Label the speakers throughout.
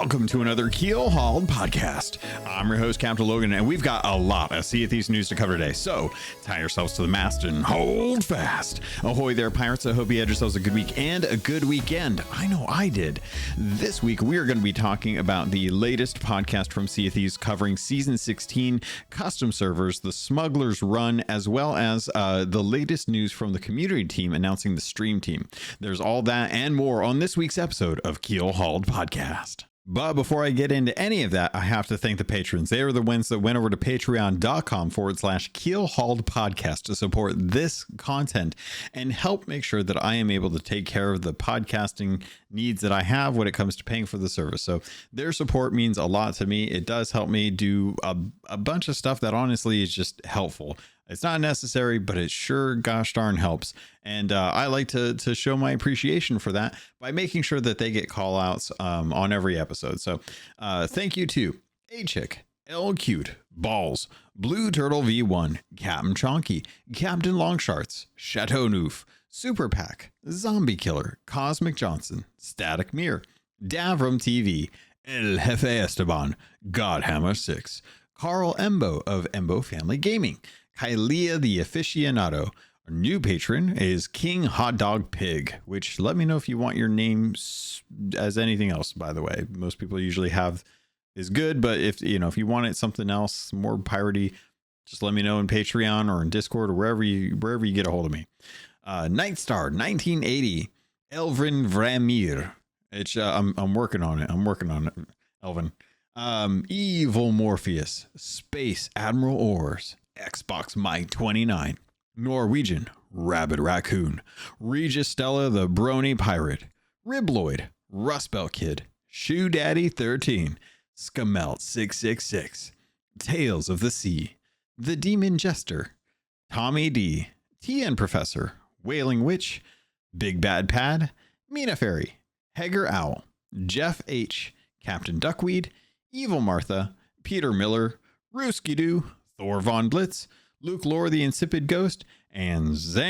Speaker 1: Welcome to another Keelhauled podcast. I'm your host, CaptainLogun, and we've got a lot of Sea of Thieves news to cover today. So tie yourselves to the mast and hold fast. Ahoy there, pirates. I hope you had yourselves a good week and a good weekend. I know I did. This week, we are going to be talking about the latest podcast from Sea of Thieves covering Season 16, custom servers, the Smuggler's Run, as well as the latest news from the community team announcing the stream team. There's all that and more on this week's episode of Keelhauled Podcast. But before I get into any of that, I have to thank the patrons. They are the ones that went over to patreon.com/Keelhauled podcast to support this content and help make sure that I am able to take care of the podcasting needs that I have when it comes to paying for the service. So their support means a lot to me. It does help me do a bunch of stuff that honestly is just helpful. It's not necessary, but it sure gosh darn helps. And I like to show my appreciation for that by making sure that they get call outs on every episode. So thank you to A-Chick, L-Cute, Balls, Blue Turtle V1, Captain Chonky, Captain Longsharts, Chateau Noof, Super Pack, Zombie Killer, Cosmic Johnson, Static Mirror, Davram TV, El Jefe Esteban, Godhammer 6, Carl Embo of Embo Family Gaming, Kylia the Aficionado. Our new patron is King Hot Dog Pig, which let me know if you want your name as anything else, by the way. Most people usually have is good, but if you wanted something else more piratey, just let me know in Patreon or in Discord or wherever you get a hold of me. Nightstar 1980, Elvin Vramir. It's I'm working on it. Elvin. Evil Morpheus, Space Admiral Ors, Xbox Mike 29, Norwegian Rabbit Raccoon, Regis Stella the Brony Pirate, Ribloid, Rustbelt Kid, Shoe Daddy 13, Skamelt 666, Tales of the Sea, The Demon Jester, Tommy D, TN Professor, Wailing Witch, Big Bad Pad, Mina Fairy, Hager Owl, Jeff H, Captain Duckweed, Evil Martha, Peter Miller, Rooski Doo, Thor Von Blitz, Luke Lore the Insipid Ghost, and Zam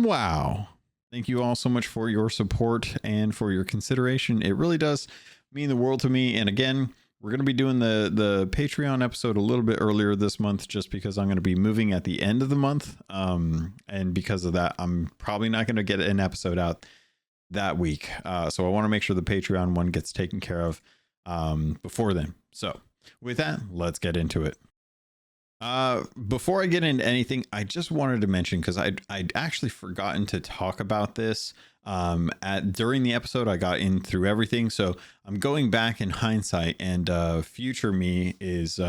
Speaker 1: Wow. Thank you all so much for your support and for your consideration. It really does mean the world to me. And again, we're going to be doing the Patreon episode a little bit earlier this month just because I'm going to be moving at the end of the month. And because of that, I'm probably not going to get an episode out that week. So I want to make sure the Patreon one gets taken care of before then. So with that, let's get into it. Before I get into anything, I just wanted to mention, because I'd actually forgotten to talk about this during the episode. I got in through everything, so I'm going back in hindsight, and future me is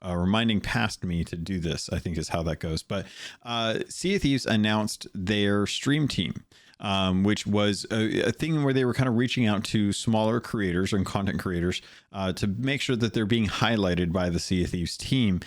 Speaker 1: reminding past me to do this, I think is how that goes. But Sea of Thieves announced their stream team, which was a thing where they were kind of reaching out to smaller creators and content creators to make sure that they're being highlighted by the Sea of Thieves team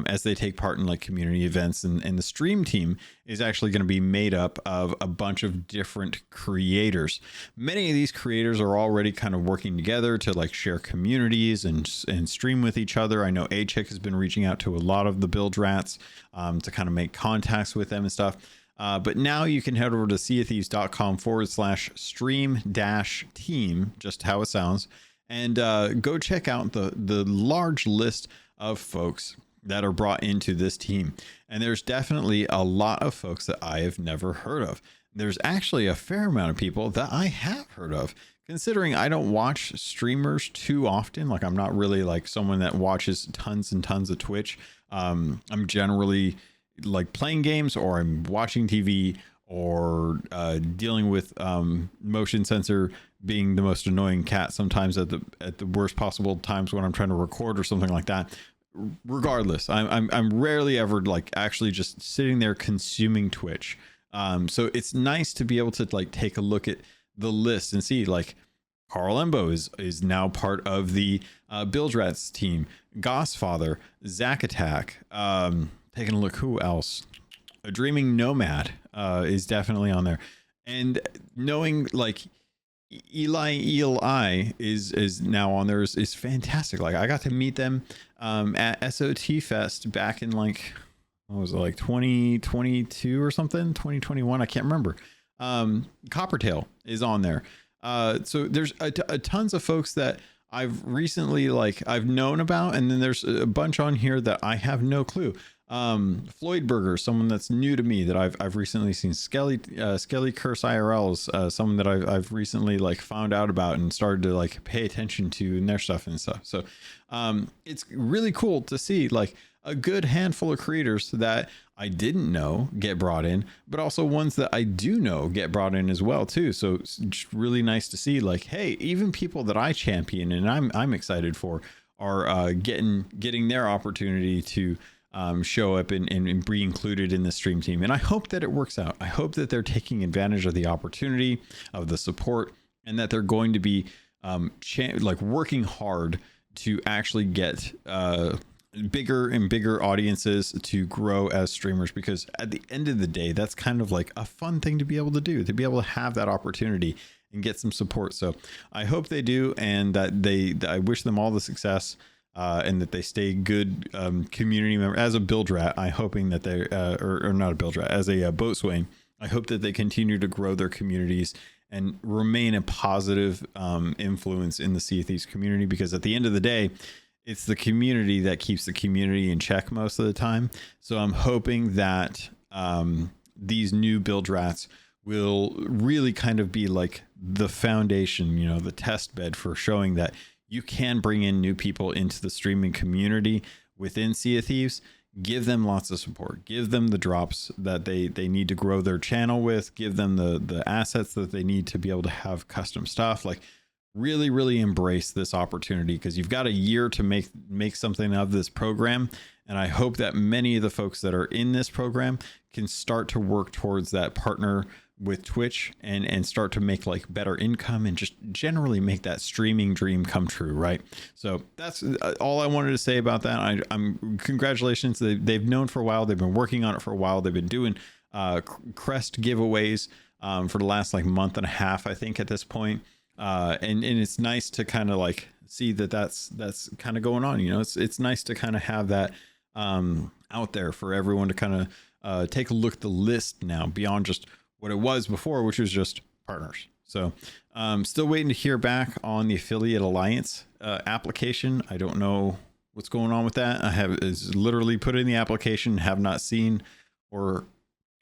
Speaker 1: as they take part in like community events. And the stream team is actually going to be made up of a bunch of different creators. Many of these creators are already kind of working together to like share communities and stream with each other. I know A-Chick has been reaching out to a lot of the Bilge Rats to kind of make contacts with them and stuff. But now you can head over to seaofthieves.com/stream-team, just how it sounds, and go check out the large list of folks that are brought into this team. And there's definitely a lot of folks that I have never heard of. There's actually a fair amount of people that I have heard of, considering I don't watch streamers too often. Like I'm not really like someone that watches tons and tons of Twitch. I'm generally like playing games, or I'm watching TV, or dealing with motion sensor being the most annoying cat sometimes at the worst possible times when I'm trying to record or something like that. Regardless, I'm rarely ever like actually just sitting there consuming Twitch. So it's nice to be able to like take a look at the list and see like Carl Embo is now part of the Bilge Rats team. Gossfather, Zack Attack, taking a look, who else? A Dreaming Nomad is definitely on there. And knowing like Eli is now on there is fantastic. Like I got to meet them at SOT Fest back in like, what was it, like 2022 or something, 2021, I can't remember. Coppertail is on there. So there's a tons of folks that I've recently I've known about, and then there's a bunch on here that I have no clue. Floyd Burger, someone that's new to me that I've recently seen. Skelly Curse IRLs, someone that I've recently found out about and started to pay attention to and their stuff and stuff. So it's really cool to see a good handful of creators that I didn't know get brought in, but also ones that I do know get brought in as well too. So it's just really nice to see hey, even people that I champion and I'm excited for are getting their opportunity to show up and be included in the stream team. And I hope that it works out. I hope that they're taking advantage of the opportunity, of the support, and that they're going to be working hard to actually get bigger and bigger audiences to grow as streamers, because at the end of the day, that's kind of a fun thing to be able to do, to be able to have that opportunity and get some support. So I hope they do, and that I wish them all the success. And that they stay good community member. As a Bilge Rat, I'm hoping that they or not a Bilge Rat, as a boatswain, I hope that they continue to grow their communities and remain a positive influence in the Sea of Thieves community, because at the end of the day, it's the community that keeps the community in check most of the time. So I'm hoping that these new Bilge Rats will really kind of be the foundation, the test bed for showing that you can bring in new people into the streaming community within Sea of Thieves. Give them lots of support. Give them the drops that they need to grow their channel with. Give them the assets that they need to be able to have custom stuff. Really, really embrace this opportunity, because you've got a year to make something of this program. And I hope that many of the folks that are in this program can start to work towards that partner with Twitch and start to make better income and just generally make that streaming dream come true, right? So that's all I wanted to say about that. I'm congratulations. They've known for a while. They've been working on it for a while. They've been doing crest giveaways for the last month and a half, I think, at this point. And it's nice to kind of see that's kind of going on. It's nice to kind of have that out there for everyone to kind of take a look at the list now, beyond just what it was before, which was just partners. So still waiting to hear back on the Affiliate Alliance application. I don't know what's going on with that. I have literally put in the application, have not seen or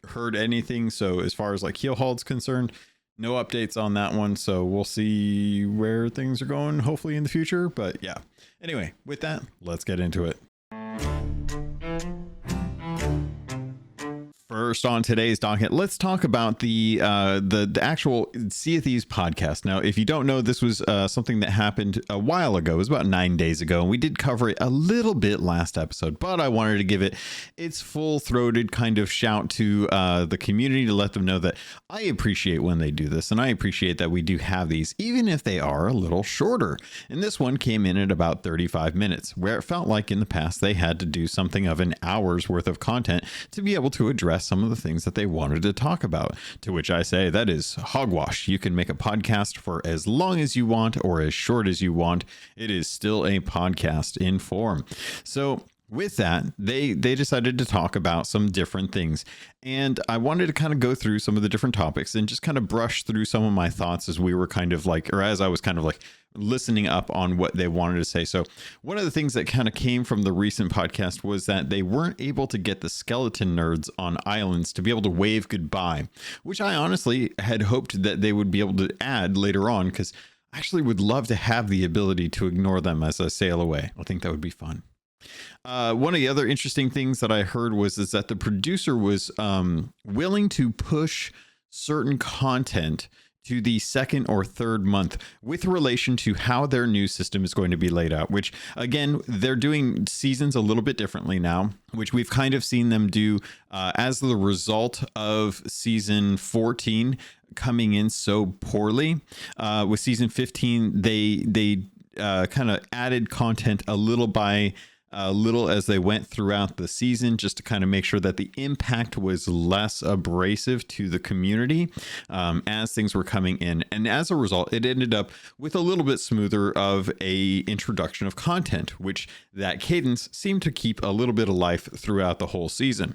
Speaker 1: heard anything. So as far as Keelhauled's concerned, no updates on that one. So we'll see where things are going, hopefully in the future. But yeah, anyway, with that, let's get into it. First on today's docket, let's talk about the actual Sea of Thieves podcast. Now, if you don't know, this was something that happened a while ago. It was about 9 days ago, and we did cover it a little bit last episode, but I wanted to give it its full-throated kind of shout to the community to let them know that I appreciate when they do this, and I appreciate that we do have these, even if they are a little shorter. And this one came in at about 35 minutes, where it felt like in the past they had to do something of an hour's worth of content to be able to address some of the things that they wanted to talk about, to which I say that is hogwash. You can make a podcast for as long as you want or as short as you want. It is still a podcast in form. So with that, they decided to talk about some different things, and I wanted to kind of go through some of the different topics and just kind of brush through some of my thoughts as we were kind of or as I was kind of listening up on what they wanted to say. So one of the things that kind of came from the recent podcast was that they weren't able to get the skeleton nerds on islands to be able to wave goodbye, which I honestly had hoped that they would be able to add later on, because I actually would love to have the ability to ignore them as I sail away. I think that would be fun. One of the other interesting things that I heard is that the producer was willing to push certain content to the second or third month with relation to how their new system is going to be laid out, which again, they're doing seasons a little bit differently now, which we've kind of seen them do as the result of season 14 coming in so poorly. With season 15, they kind of added content a little by little as they went throughout the season, just to kind of make sure that the impact was less abrasive to the community as things were coming in. And as a result, it ended up with a little bit smoother of a introduction of content, which that cadence seemed to keep a little bit of life throughout the whole season.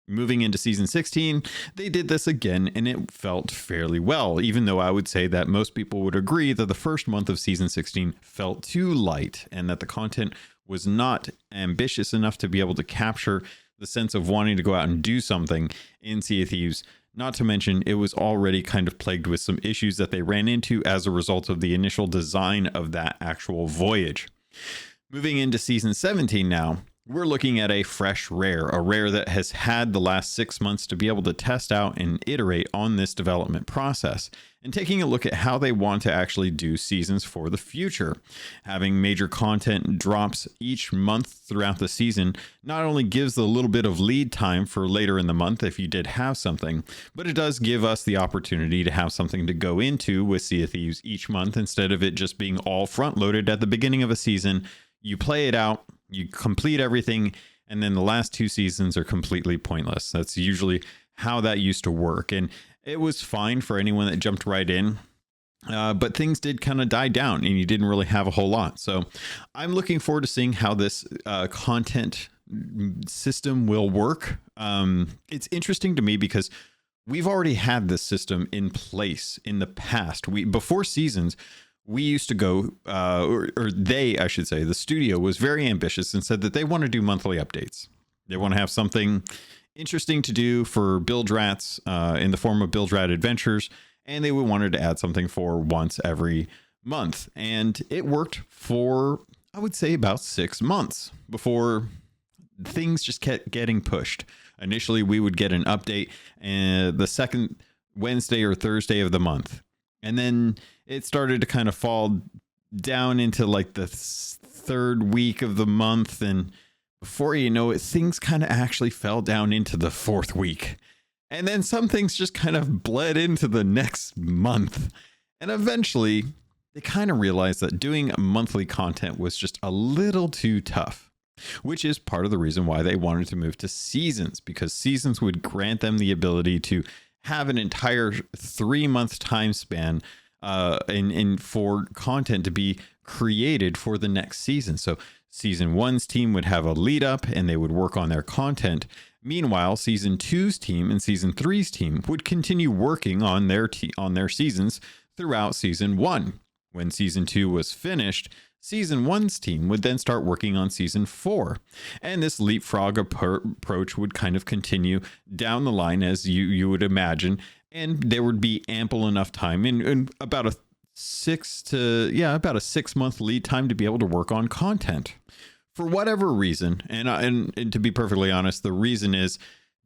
Speaker 1: Moving into season 16, they did this again, and it felt fairly well, even though I would say that most people would agree that the first month of season 16 felt too light and that the content was not ambitious enough to be able to capture the sense of wanting to go out and do something in Sea of Thieves. Not to mention, it was already kind of plagued with some issues that they ran into as a result of the initial design of that actual voyage. Moving into season 17 now, we're looking at a fresh rare, a rare that has had the last 6 months to be able to test out and iterate on this development process, and taking a look at how they want to actually do seasons for the future. Having major content drops each month throughout the season not only gives a little bit of lead time for later in the month if you did have something, but it does give us the opportunity to have something to go into with Sea of Thieves each month instead of it just being all front loaded at the beginning of a season. You play it out, you complete everything, and then the last 2 seasons are completely pointless. That's usually how that used to work. And it was fine for anyone that jumped right in. But things did kind of die down and you didn't really have a whole lot. So I'm looking forward to seeing how this content system will work. It's interesting to me because we've already had this system in place in the past. Before seasons, we used to go, or they, I should say, the studio was very ambitious and said that they want to do monthly updates. They want to have something interesting to do for Bilge Rats in the form of Bilge Rat Adventures, and they wanted to add something for once every month. And it worked for, I would say, about 6 months before things just kept getting pushed. Initially, we would get an update the second Wednesday or Thursday of the month. And then it started to kind of fall down into like the third week of the month. And before you know it, things kind of actually fell down into the 4th week. And then some things just kind of bled into the next month. And eventually they kind of realized that doing monthly content was just a little too tough, which is part of the reason why they wanted to move to seasons, because seasons would grant them the ability to have an entire 3-month time span and for content to be created for the next season. So season 1's team would have a lead up and they would work on their content. Meanwhile, season 2's team and season 3's team would continue working on their seasons throughout season 1. When season 2 was finished, season 1's team would then start working on season 4. And this leapfrog approach would kind of continue down the line as you would imagine. And there would be ample enough time in about a 6-month lead time to be able to work on content. For whatever reason, and to be perfectly honest, the reason is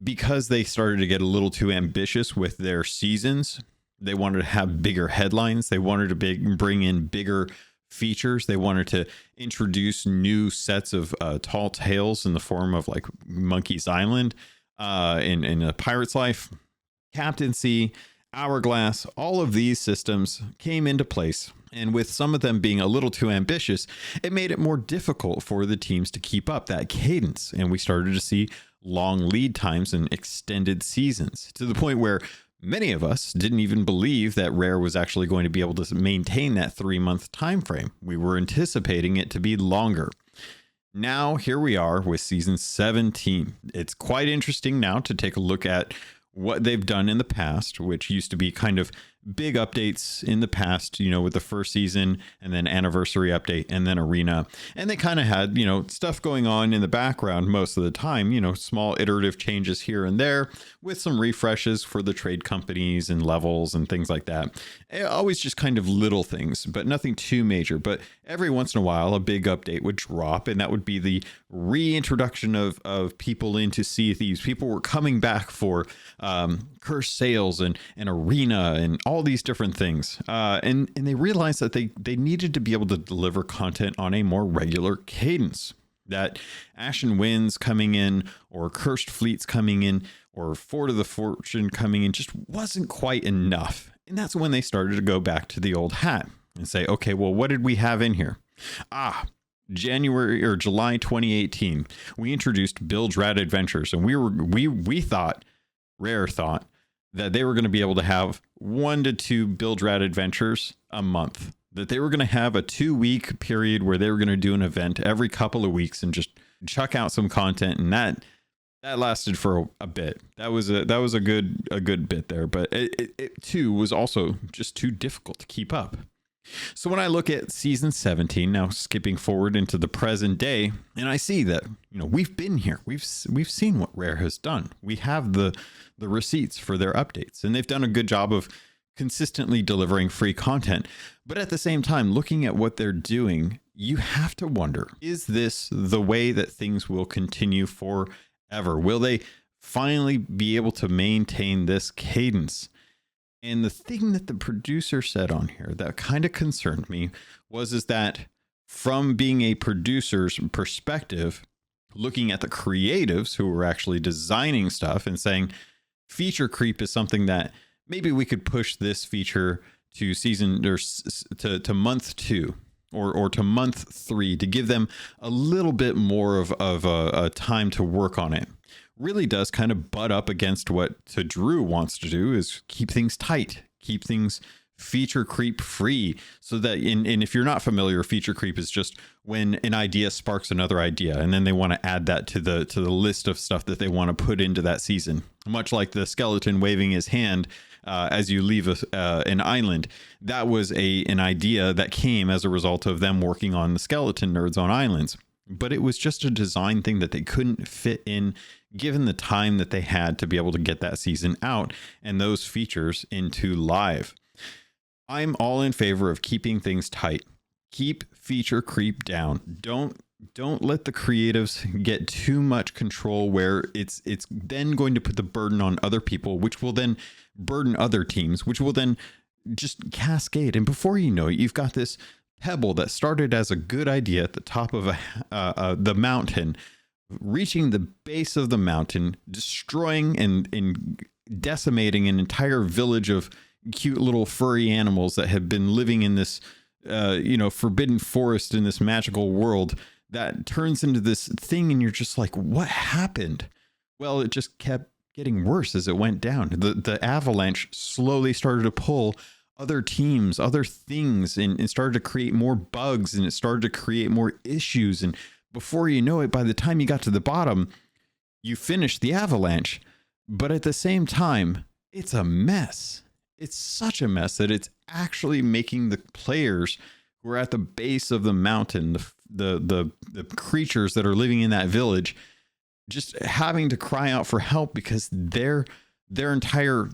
Speaker 1: because they started to get a little too ambitious with their seasons. They wanted to have bigger headlines. They wanted to bring in bigger features. They wanted to introduce new sets of tall tales in the form of like Monkey's Island, in a Pirate's Life, Captaincy, Hourglass. All of these systems came into place, and with some of them being a little too ambitious, it made it more difficult for the teams to keep up that cadence, and we started to see long lead times and extended seasons to the point where many of us didn't even believe that Rare was actually going to be able to maintain that 3-month time frame. We were anticipating it to be longer. Now, here we are with season 17. It's quite interesting now to take a look at what they've done in the past, which used to be kind of big updates in the past, with the first season and then anniversary update and then arena. And they kind of had, stuff going on in the background most of the time, small iterative changes here and there with some refreshes for the trade companies and levels and things like that. Always just kind of little things, but nothing too major. But every once in a while, a big update would drop, and that would be the reintroduction of people into Sea of Thieves. People were coming back for Cursed Sails and arena and all these different things. And they realized that they needed to be able to deliver content on a more regular cadence. That Ashen Winds coming in, or Cursed Fleets coming in, or Fort of the Fortune coming in just wasn't quite enough. And that's when they started to go back to the old hat and say, okay, well, what did we have in here? January or July 2018, we introduced Bilge Rat Adventures, and we thought, Rare thought, that they were going to be able to have 1 to 2 Bilge Rat Adventures a month. That they were going to have a 2-week period where they were going to do an event every couple of weeks and just chuck out some content, and that lasted for a bit. That was a good bit there, but it too was also just too difficult to keep up. So when I look at season 17, now skipping forward into the present day, and I see that, we've been here, we've seen what Rare has done. We have the receipts for their updates, and they've done a good job of consistently delivering free content. But at the same time, looking at what they're doing, you have to wonder, is this the way that things will continue forever? Will they finally be able to maintain this cadence? And the thing that the producer said on here that kind of concerned me is that from being a producer's perspective, looking at the creatives who were actually designing stuff and saying feature creep is something that maybe we could push this feature to season or to month 2 or to month 3 to give them a little bit more of a time to work on it. Really does kind of butt up against what Drew wants to do, is keep things tight, keep things feature creep free, so that and if you're not familiar, feature creep is just when an idea sparks another idea, and then they want to add that to the list of stuff that they want to put into that season. Much like the skeleton waving his hand as you leave an island. That was an idea that came as a result of them working on the skeleton nerds on islands. But it was just a design thing that they couldn't fit in, given the time that they had to be able to get that season out and those features into live. I'm all in favor of keeping things tight. Keep feature creep down. Don't let the creatives get too much control where it's then going to put the burden on other people, which will then burden other teams, which will then just cascade. And before you know it, you've got this pebble that started as a good idea at the top of the mountain, reaching the base of the mountain, destroying and decimating an entire village of cute little furry animals that have been living in this forbidden forest in this magical world, that turns into this thing, and you're just like, what happened? Well, it just kept getting worse as it went down. The avalanche slowly started to pull other teams, other things, and started to create more bugs, and it started to create more issues. And before you know it, by the time you got to the bottom, you finished the avalanche. But at the same time, it's a mess. It's such a mess that it's actually making the players who are at the base of the mountain, the creatures that are living in that village, just having to cry out for help, because their entire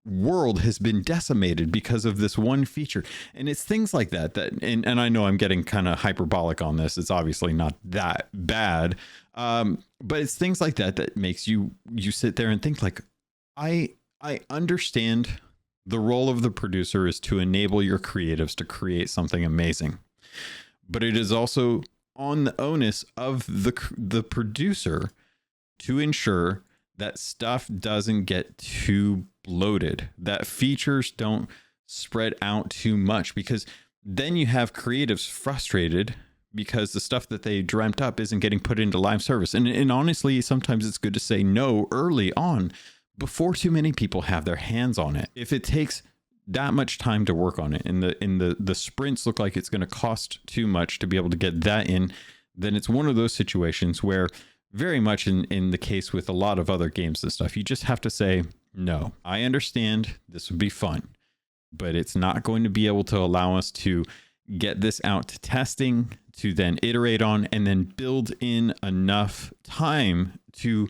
Speaker 1: world has been decimated because of this one feature. And it's things like that and I know I'm getting kind of hyperbolic on this. It's obviously not that bad. But it's things like that makes you sit there and think, like, I understand the role of the producer is to enable your creatives to create something amazing, but it is also on the onus of the producer to ensure that stuff doesn't get too bloated, that features don't spread out too much, because then you have creatives frustrated because the stuff that they dreamt up isn't getting put into live service. And honestly, sometimes it's good to say no early on before too many people have their hands on it. If it takes that much time to work on it, and the sprints look like it's going to cost too much to be able to get that in, then it's one of those situations where, very much in the case with a lot of other games and stuff, you just have to say, no, I understand this would be fun, but it's not going to be able to allow us to get this out to testing, to then iterate on, and then build in enough time to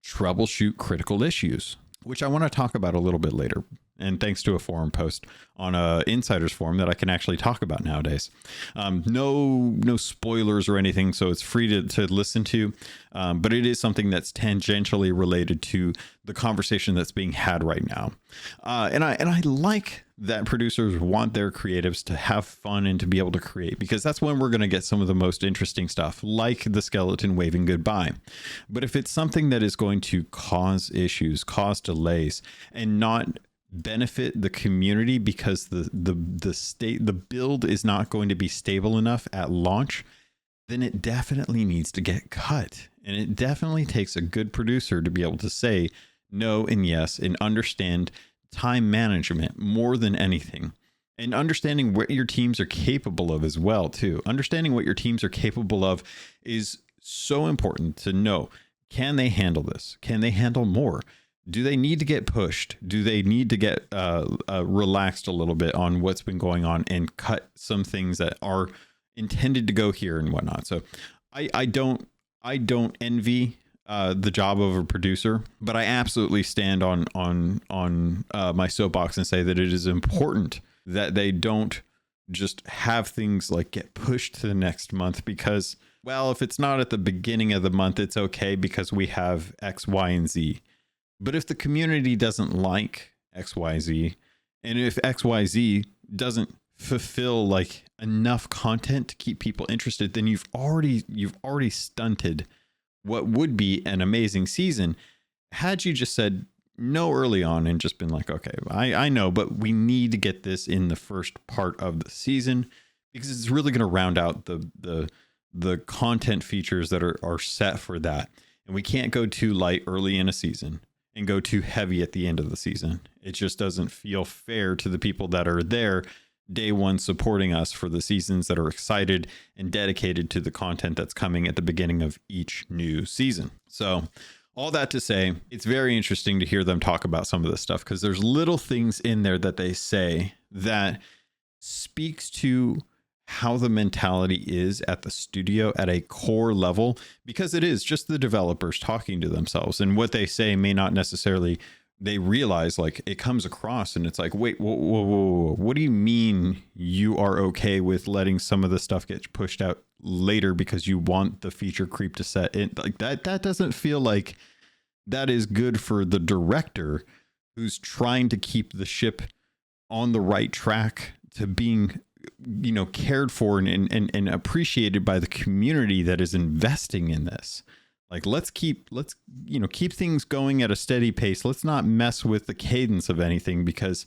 Speaker 1: troubleshoot critical issues, which I want to talk about a little bit later. And thanks to a forum post on a Insiders forum that I can actually talk about nowadays. No spoilers or anything, so it's free to listen to. But it is something that's tangentially related to the conversation that's being had right now. And I like that producers want their creatives to have fun and to be able to create, because that's when we're going to get some of the most interesting stuff, like the skeleton waving goodbye. But if it's something that is going to cause issues, cause delays, and not benefit the community because the build is not going to be stable enough at launch, then it definitely needs to get cut. And it definitely takes a good producer to be able to say no and yes, and understand time management more than anything, and understanding what your teams are capable of as well too. Understanding what your teams are capable of is so important to know. can they handle this? Can they handle more? Do they need to get pushed? Do they need to get relaxed a little bit on what's been going on and cut some things that are intended to go here and whatnot? So I don't envy the job of a producer, but I absolutely stand on my soapbox and say that it is important that they don't just have things like get pushed to the next month because, well, if it's not at the beginning of the month, it's okay because we have X, Y, and Z. But if the community doesn't like XYZ, and if XYZ doesn't fulfill like enough content to keep people interested, then you've already stunted what would be an amazing season. Had you just said no early on and just been like, okay, I know, but we need to get this in the first part of the season because it's really going to round out the content features that are set for that. And we can't go too light early in a season and go too heavy at the end of the season. It just doesn't feel fair to the people that are there day one supporting us for the seasons, that are excited and dedicated to the content that's coming at the beginning of each new season. So all that to say, it's very interesting to hear them talk about some of this stuff because there's little things in there that they say that speaks to how the mentality is at the studio at a core level, because it is just the developers talking to themselves, and what they say may not necessarily, they realize like it comes across and it's like, wait, whoa, what do you mean you are okay with letting some of the stuff get pushed out later because you want the feature creep to set in? Like that doesn't feel like that is good for the director who's trying to keep the ship on the right track to being, you know, cared for and appreciated by the community that is investing in this. Like, let's keep things going at a steady pace. Let's not mess with the cadence of anything because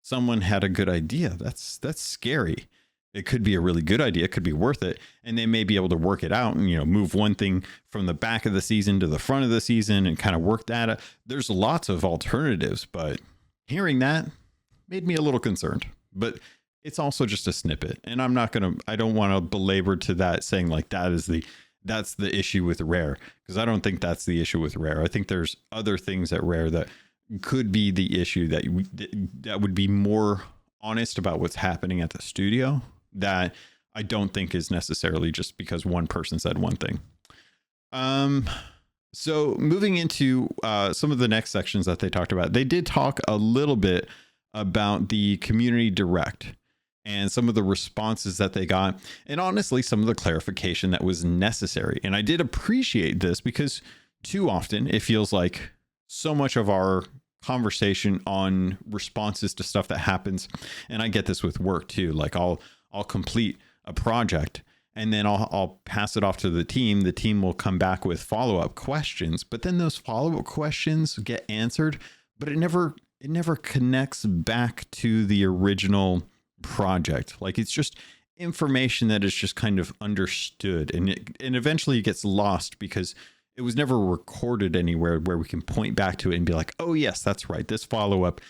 Speaker 1: someone had a good idea. That's scary. It could be a really good idea. It could be worth it. And they may be able to work it out and, you know, move one thing from the back of the season to the front of the season and kind of work that out. There's lots of alternatives, but hearing that made me a little concerned. But it's also just a snippet, and I don't want to belabor to that saying like that's the issue with Rare, because I don't think that's the issue with Rare. I think there's other things at Rare that could be the issue, that would be more honest about what's happening at the studio, that I don't think is necessarily just because one person said one thing. So moving into some of the next sections that they talked about, they did talk a little bit about the community direct and some of the responses that they got, and honestly, some of the clarification that was necessary. And I did appreciate this because too often it feels like so much of our conversation on responses to stuff that happens, and I get this with work too, like I'll complete a project and then I'll pass it off to the team. The team will come back with follow-up questions, but then those follow-up questions get answered, but it never connects back to the original project. Like, it's just information that is just kind of understood, and eventually it gets lost because it was never recorded anywhere where we can point back to it and be like, oh yes, that's right, this follow-up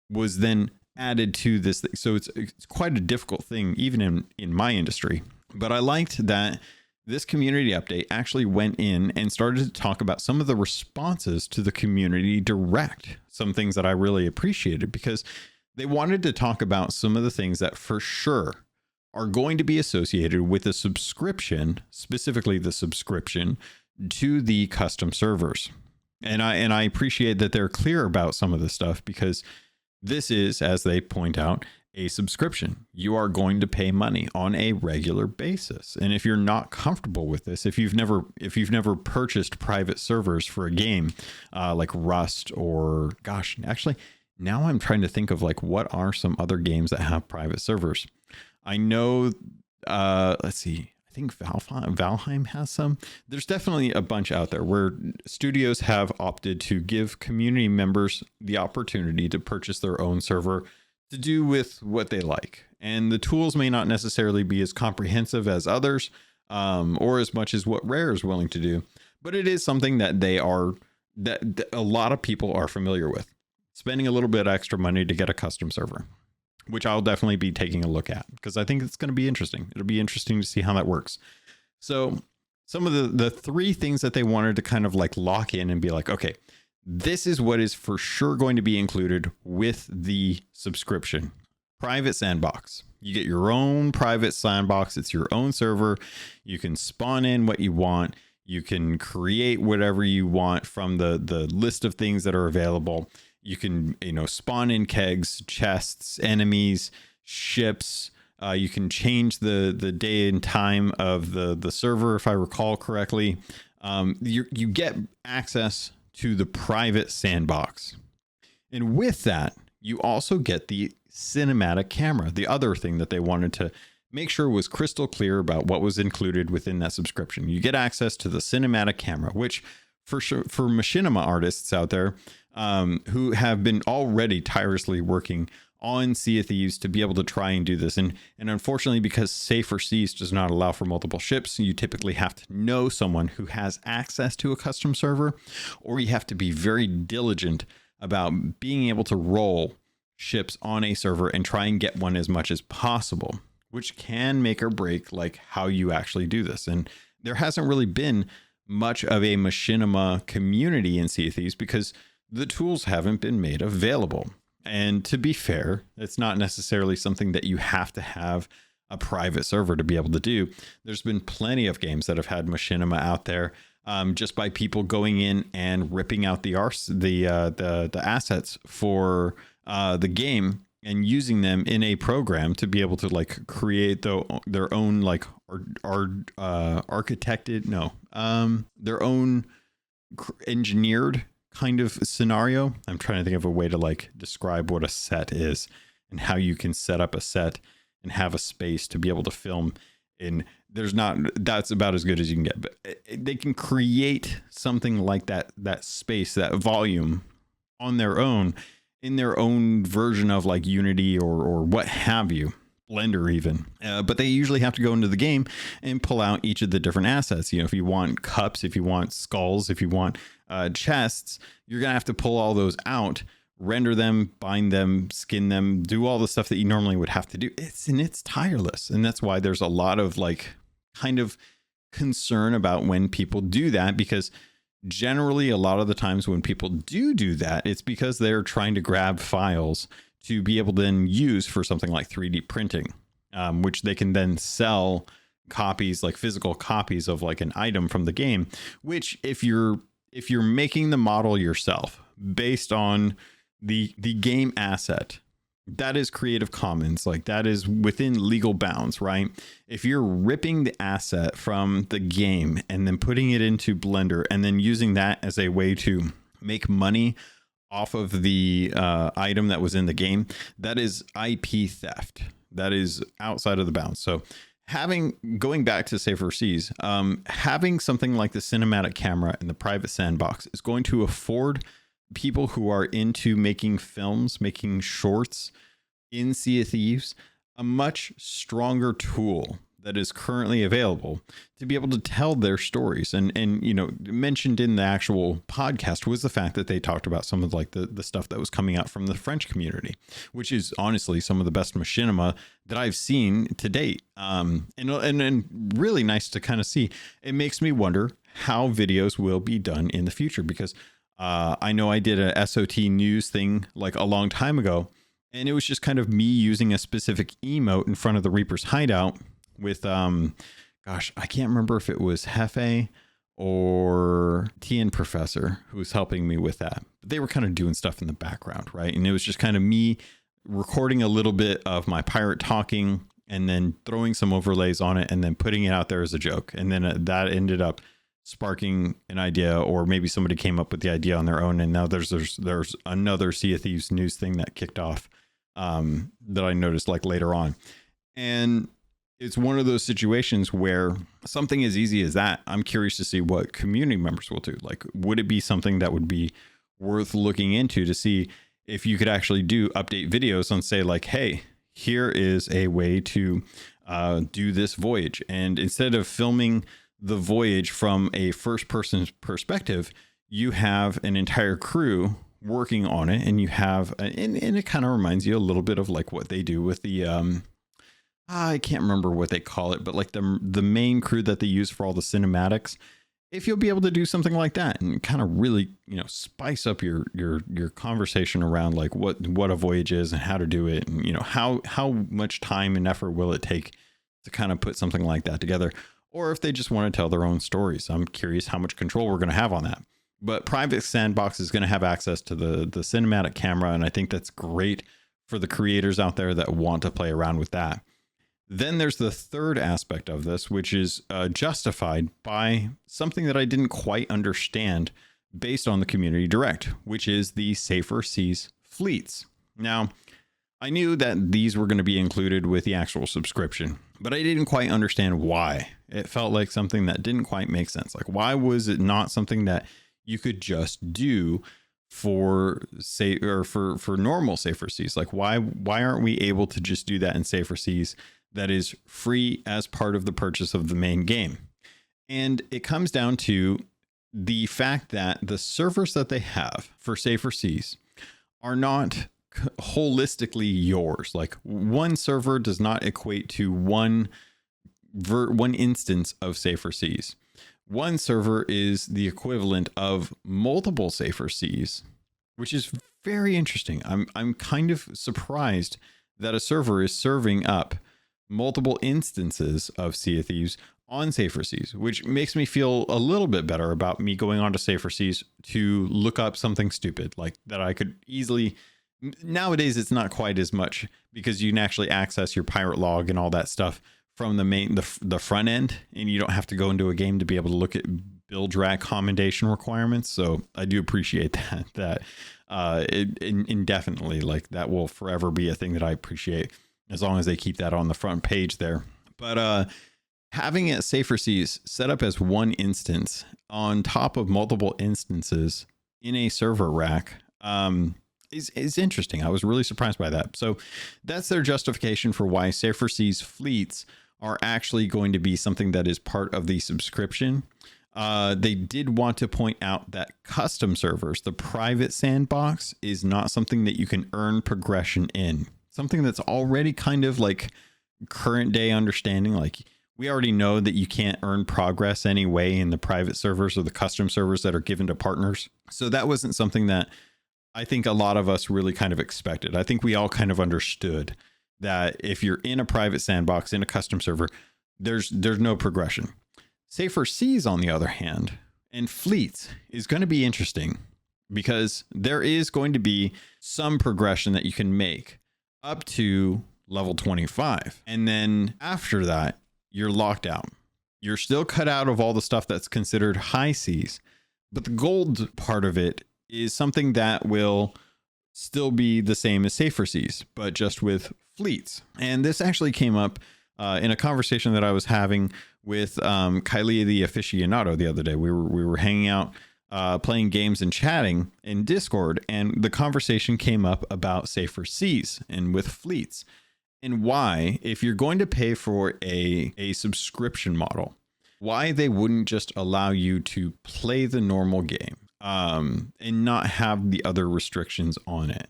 Speaker 1: was then added to this thing. So it's quite a difficult thing even in my industry. But I liked that this community update actually went in and started to talk about some of the responses to the community direct, some things that I really appreciated, because they wanted to talk about some of the things that for sure are going to be associated with a subscription, specifically the subscription to the custom servers. And I appreciate that they're clear about some of this stuff, because this is, as they point out, a subscription. You are going to pay money on a regular basis. And if you're not comfortable with this, if you've never purchased private servers for a game like Rust, or gosh, actually, now I'm trying to think of like what are some other games that have private servers. I know, let's see, I think Valheim has some. There's definitely a bunch out there where studios have opted to give community members the opportunity to purchase their own server to do with what they like. And the tools may not necessarily be as comprehensive as others, or as much as what Rare is willing to do, but it is something that that a lot of people are familiar with, spending a little bit extra money to get a custom server, which I'll definitely be taking a look at because I think it's going to be interesting. It'll be interesting to see how that works. So some of the three things that they wanted to kind of like lock in and be like, okay, this is what is for sure going to be included with the subscription. Private sandbox. You get your own private sandbox. It's your own server. You can spawn in what you want. You can create whatever you want from the list of things that are available. You can, spawn in kegs, chests, enemies, ships. You can change the day and time of the server, if I recall correctly. You get access to the private sandbox. And with that, you also get the cinematic camera, the other thing that they wanted to make sure was crystal clear about what was included within that subscription. You get access to the cinematic camera, which for machinima artists out there who have been already tirelessly working on Sea of Thieves to be able to try and do this. And unfortunately, because Safer Seas does not allow for multiple ships, you typically have to know someone who has access to a custom server, or you have to be very diligent about being able to roll ships on a server and try and get one as much as possible, which can make or break like how you actually do this. And there hasn't really been much of a machinima community in Sea of Thieves because the tools haven't been made available. And to be fair, it's not necessarily something that you have to have a private server to be able to do. There's been plenty of games that have had machinima out there just by people going in and ripping out the assets for the game and using them in a program to be able to like create their own like their own engineered kind of scenario. I'm trying to think of a way to like describe what a set is and how you can set up a set and have a space to be able to film in. That's about as good as you can get, but they can create something like that space, that volume on their own, in their own version of like Unity or what have you, Blender even. But they usually have to go into the game and pull out each of the different assets. If you want cups, if you want skulls, if you want chests, you're going to have to pull all those out, render them, bind them, skin them, do all the stuff that you normally would have to do. It's tireless. And that's why there's a lot of like kind of concern about when people do that, because generally a lot of the times when people do that, it's because they're trying to grab files to be able to then use for something like 3D printing, which they can then sell copies, like physical copies of like an item from the game, which if you're making the model yourself based on the game asset, that is Creative Commons, like that is within legal bounds, right? If you're ripping the asset from the game and then putting it into Blender and then using that as a way to make money off of the item that was in the game, that is IP theft. That is outside of the bounds. So going back to Safer Seas, having something like the cinematic camera and the private sandbox is going to afford people who are into making films, making shorts in Sea of Thieves, a much stronger tool that is currently available to be able to tell their stories. And mentioned in the actual podcast was the fact that they talked about some of like the stuff that was coming out from the French community, which is honestly some of the best machinima that I've seen to date. And really nice to kind of see. It makes me wonder how videos will be done in the future, because I know I did a SOT news thing like a long time ago, and it was just kind of me using a specific emote in front of the Reaper's hideout with, I can't remember if it was Hefe or TN Professor who was helping me with that. But they were kind of doing stuff in the background, right? And it was just kind of me recording a little bit of my pirate talking and then throwing some overlays on it and then putting it out there as a joke. And then that ended up sparking an idea, or maybe somebody came up with the idea on their own. And now there's another Sea of Thieves news thing that kicked off that I noticed like later on. And it's one of those situations where something as easy as that, I'm curious to see what community members will do. Like, would it be something that would be worth looking into to see if you could actually do update videos on, say, like, hey, here is a way to do this voyage. And instead of filming the voyage from a first person perspective, you have an entire crew working on it, and you have, and it kind of reminds you a little bit of like what they do with the, I can't remember what they call it, but like the main crew that they use for all the cinematics. If you'll be able to do something like that and kind of really, spice up your conversation around like what a voyage is and how to do it, and how much time and effort will it take to kind of put something like that together, or if they just want to tell their own stories. I'm curious how much control we're going to have on that. But Private Sandbox is going to have access to the cinematic camera, and I think that's great for the creators out there that want to play around with that. Then there's the third aspect of this, which is justified by something that I didn't quite understand based on the community direct, which is the Safer Seas fleets. Now, I knew that these were going to be included with the actual subscription, but I didn't quite understand why. It felt like something that didn't quite make sense. Like, why was it not something that you could just do for normal Safer Seas? Like, why aren't we able to just do that in Safer Seas that is free as part of the purchase of the main game? And it comes down to the fact that the servers that they have for Safer Seas are not holistically yours. Like, one server does not equate to one instance of Safer Seas. One server is the equivalent of multiple Safer Seas, which is very interesting. I'm kind of surprised that a server is serving up multiple instances of Sea of Thieves on Safer Seas, which makes me feel a little bit better about me going on to Safer Seas to look up something stupid like that. I could easily, nowadays it's not quite as much because you can actually access your pirate log and all that stuff from the front end, and you don't have to go into a game to be able to look at Bilge Rat commendation requirements. So I do appreciate that indefinitely, like that will forever be a thing that I appreciate, as long as they keep that on the front page there. But having it Safer Seas set up as one instance on top of multiple instances in a server rack is interesting. I was really surprised by that. So that's their justification for why Safer Seas fleets are actually going to be something that is part of the subscription. They did want to point out that custom servers, the private sandbox, is not something that you can earn progression in. Something that's already kind of like current day understanding. Like, we already know that you can't earn progress anyway in the private servers or the custom servers that are given to partners. So that wasn't something that I think a lot of us really kind of expected. I think we all kind of understood that if you're in a private sandbox in a custom server, there's no progression. Safer Seas, on the other hand, and fleets is going to be interesting because there is going to be some progression that you can make up to level 25. And then after that, you're locked out. You're still cut out of all the stuff that's considered high seas, but the gold part of it is something that will still be the same as Safer Seas, but just with fleets. And this actually came up in a conversation that I was having with Kylie the aficionado the other day. We were hanging out, playing games and chatting in Discord, and the conversation came up about Safer Seas and with fleets, and why, if you're going to pay for a subscription model, why they wouldn't just allow you to play the normal game and not have the other restrictions on it.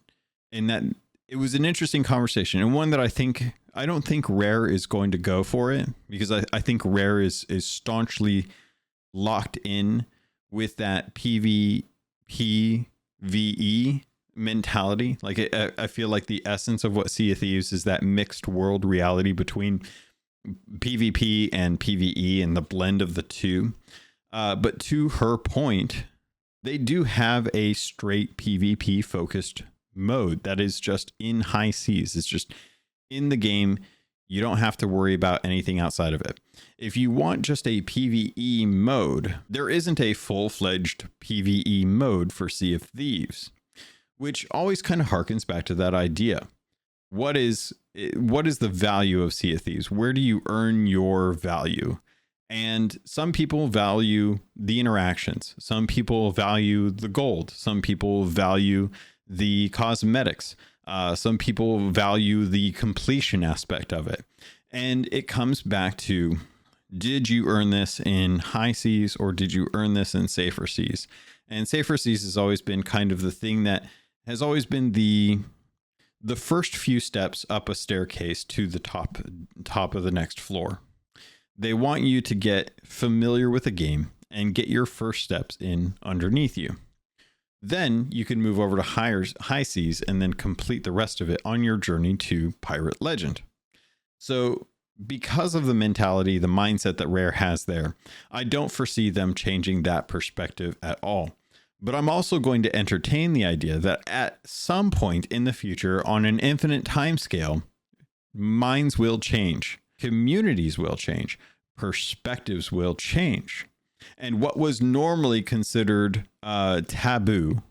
Speaker 1: And that it was an interesting conversation, and one that I don't think Rare is going to go for it, because I think Rare is staunchly locked in with that PvPVE mentality. Like, I feel like the essence of what Sea of Thieves is that mixed world reality between PvP and PvE and the blend of the two. But to her point, they do have a straight PvP focused mode that is just in high seas. It's just in the game. You don't have to worry about anything outside of it. If you want just a PvE mode, there isn't a full-fledged PvE mode for Sea of Thieves, which always kind of harkens back to that idea. What is the value of Sea of Thieves? Where do you earn your value? And some people value the interactions. Some people value the gold. Some people value the cosmetics. Some people value the completion aspect of it. And it comes back to, did you earn this in high seas or did you earn this in Safer Seas? And Safer Seas has always been kind of the thing that has always been the the first few steps up a staircase to the top of the next floor. They want you to get familiar with the game and get your first steps in underneath you. Then you can move over to high seas and then complete the rest of it on your journey to Pirate Legend. So because of the mentality, the mindset that Rare has there, I don't foresee them changing that perspective at all. But I'm also going to entertain the idea that at some point in the future, on an infinite timescale, minds will change, communities will change, perspectives will change. And what was normally considered taboo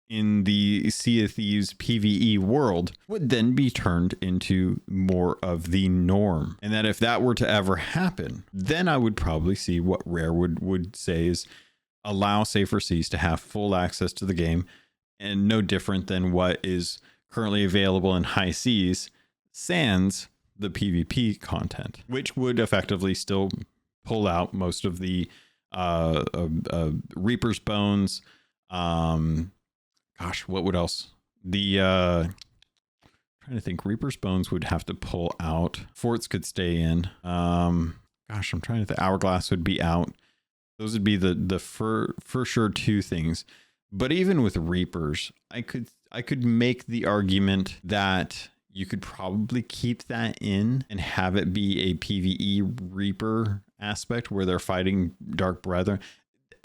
Speaker 1: in the Sea of Thieves PvE world would then be turned into more of the norm. And that if that were to ever happen, then I would probably see what Rare would say is allow Safer Seas to have full access to the game, and no different than what is currently available in High Seas, sans the PvP content, which would effectively still pull out most of the Reaper's Bones. What would else? Trying to think. Reaper's Bones would have to pull out. Forts could stay in. I'm trying to think. Hourglass would be out. Those would be the for sure two things. But even with Reapers, I could make the argument that you could probably keep that in and have it be a PvE Reaper aspect where they're fighting Dark Brethren.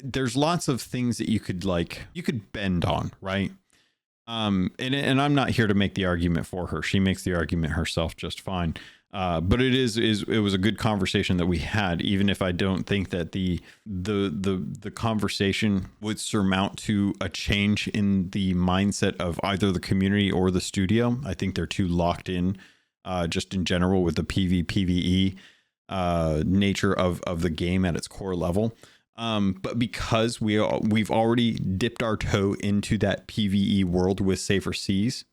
Speaker 1: There's lots of things that you could bend on, right? And I'm not here to make the argument for her. She makes the argument herself just fine. But it was a good conversation that we had, even if I don't think that the conversation would surmount to a change in the mindset of either the community or the studio. I think they're too locked in, just in general with the PvE nature of the game at its core level. But because we've already dipped our toe into that PvE world with Safer Seas,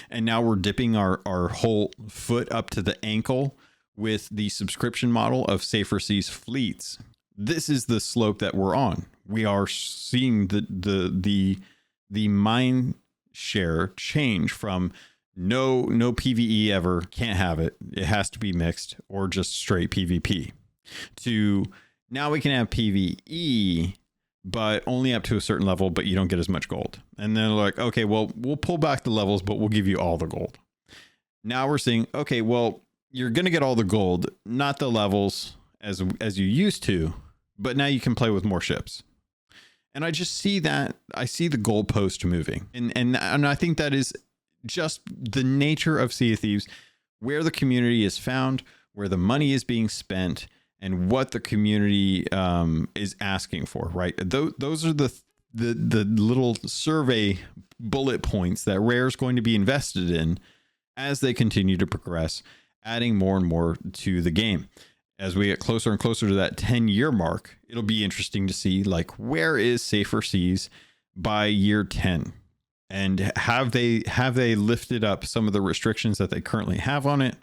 Speaker 1: and now we're dipping our whole foot up to the ankle with the subscription model of Safer Seas fleets. This is the slope that we're on. We are seeing the mind share change from no PvE ever, can't have it. It has to be mixed or just straight PvP, to now we can have PvE, but only up to a certain level, but you don't get as much gold. And then like, okay, well, we'll pull back the levels, but we'll give you all the gold. Now we're seeing, okay, well, you're going to get all the gold, not the levels as you used to, but now you can play with more ships. And I just see that, I see the goalpost moving. And I think that is just the nature of Sea of Thieves, where the community is found, where the money is being spent, and what the community is asking for, right? Those are the little survey bullet points that Rare is going to be invested in as they continue to progress, adding more and more to the game. As we get closer and closer to that 10-year mark, it'll be interesting to see, like, where is Safer Seas by year 10? And have they lifted up some of the restrictions that they currently have on it?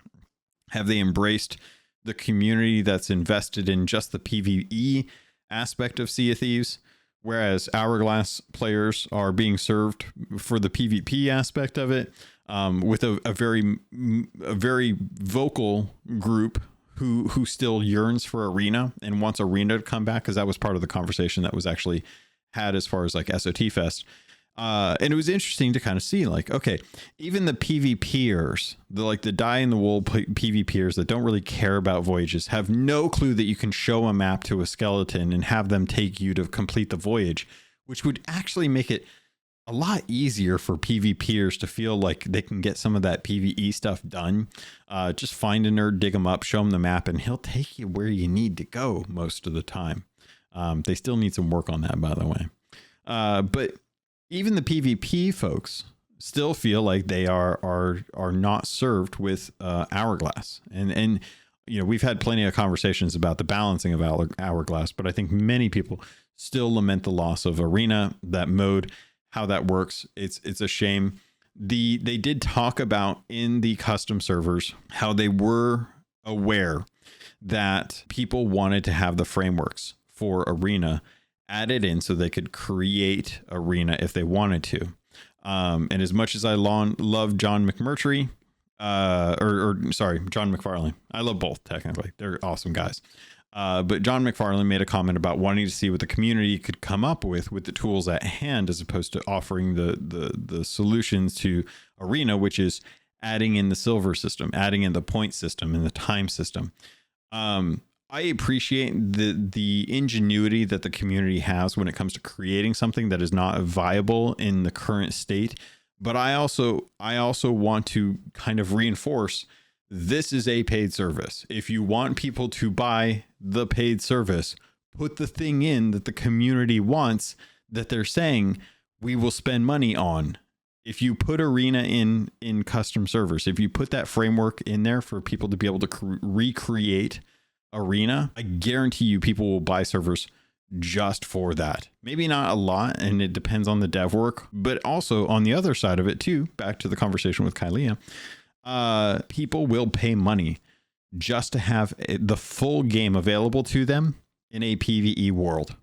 Speaker 1: Have they embraced the community that's invested in just the PvE aspect of Sea of Thieves, whereas Hourglass players are being served for the PvP aspect of it, with a very vocal group who still yearns for Arena and wants Arena to come back, because that was part of the conversation that was actually had as far as like SOT Fest. And it was interesting to kind of see, like, okay, even the PvPers, the die-in-the-wool PvPers that don't really care about voyages, have no clue that you can show a map to a skeleton and have them take you to complete the voyage, which would actually make it a lot easier for PvPers to feel like they can get some of that PvE stuff done. Just find a nerd, dig him up, show him the map, and he'll take you where you need to go most of the time. They still need some work on that, by the way. But even the PvP folks still feel like they are not served with Hourglass. And you know, we've had plenty of conversations about the balancing of Hourglass, but I think many people still lament the loss of Arena, that mode, how that works. It's a shame. They did talk about in the custom servers how they were aware that people wanted to have the frameworks for Arena added in so they could create Arena if they wanted to. And as much as I love John McMurtry, John McFarlane, I love both technically. They're awesome guys. But John McFarlane made a comment about wanting to see what the community could come up with the tools at hand, as opposed to offering the solutions to Arena, which is adding in the silver system, adding in the point system and the time system. I appreciate the ingenuity that the community has when it comes to creating something that is not viable in the current state. But I also want to kind of reinforce, this is a paid service. If you want people to buy the paid service, put the thing in that the community wants, that they're saying we will spend money on. If you put Arena in custom servers, if you put that framework in there for people to be able to recreate Arena, I guarantee you people will buy servers just for that. Maybe not a lot, and it depends on the dev work, but also on the other side of it too, back to the conversation with Kylea, people will pay money just to have the full game available to them in a PvE world.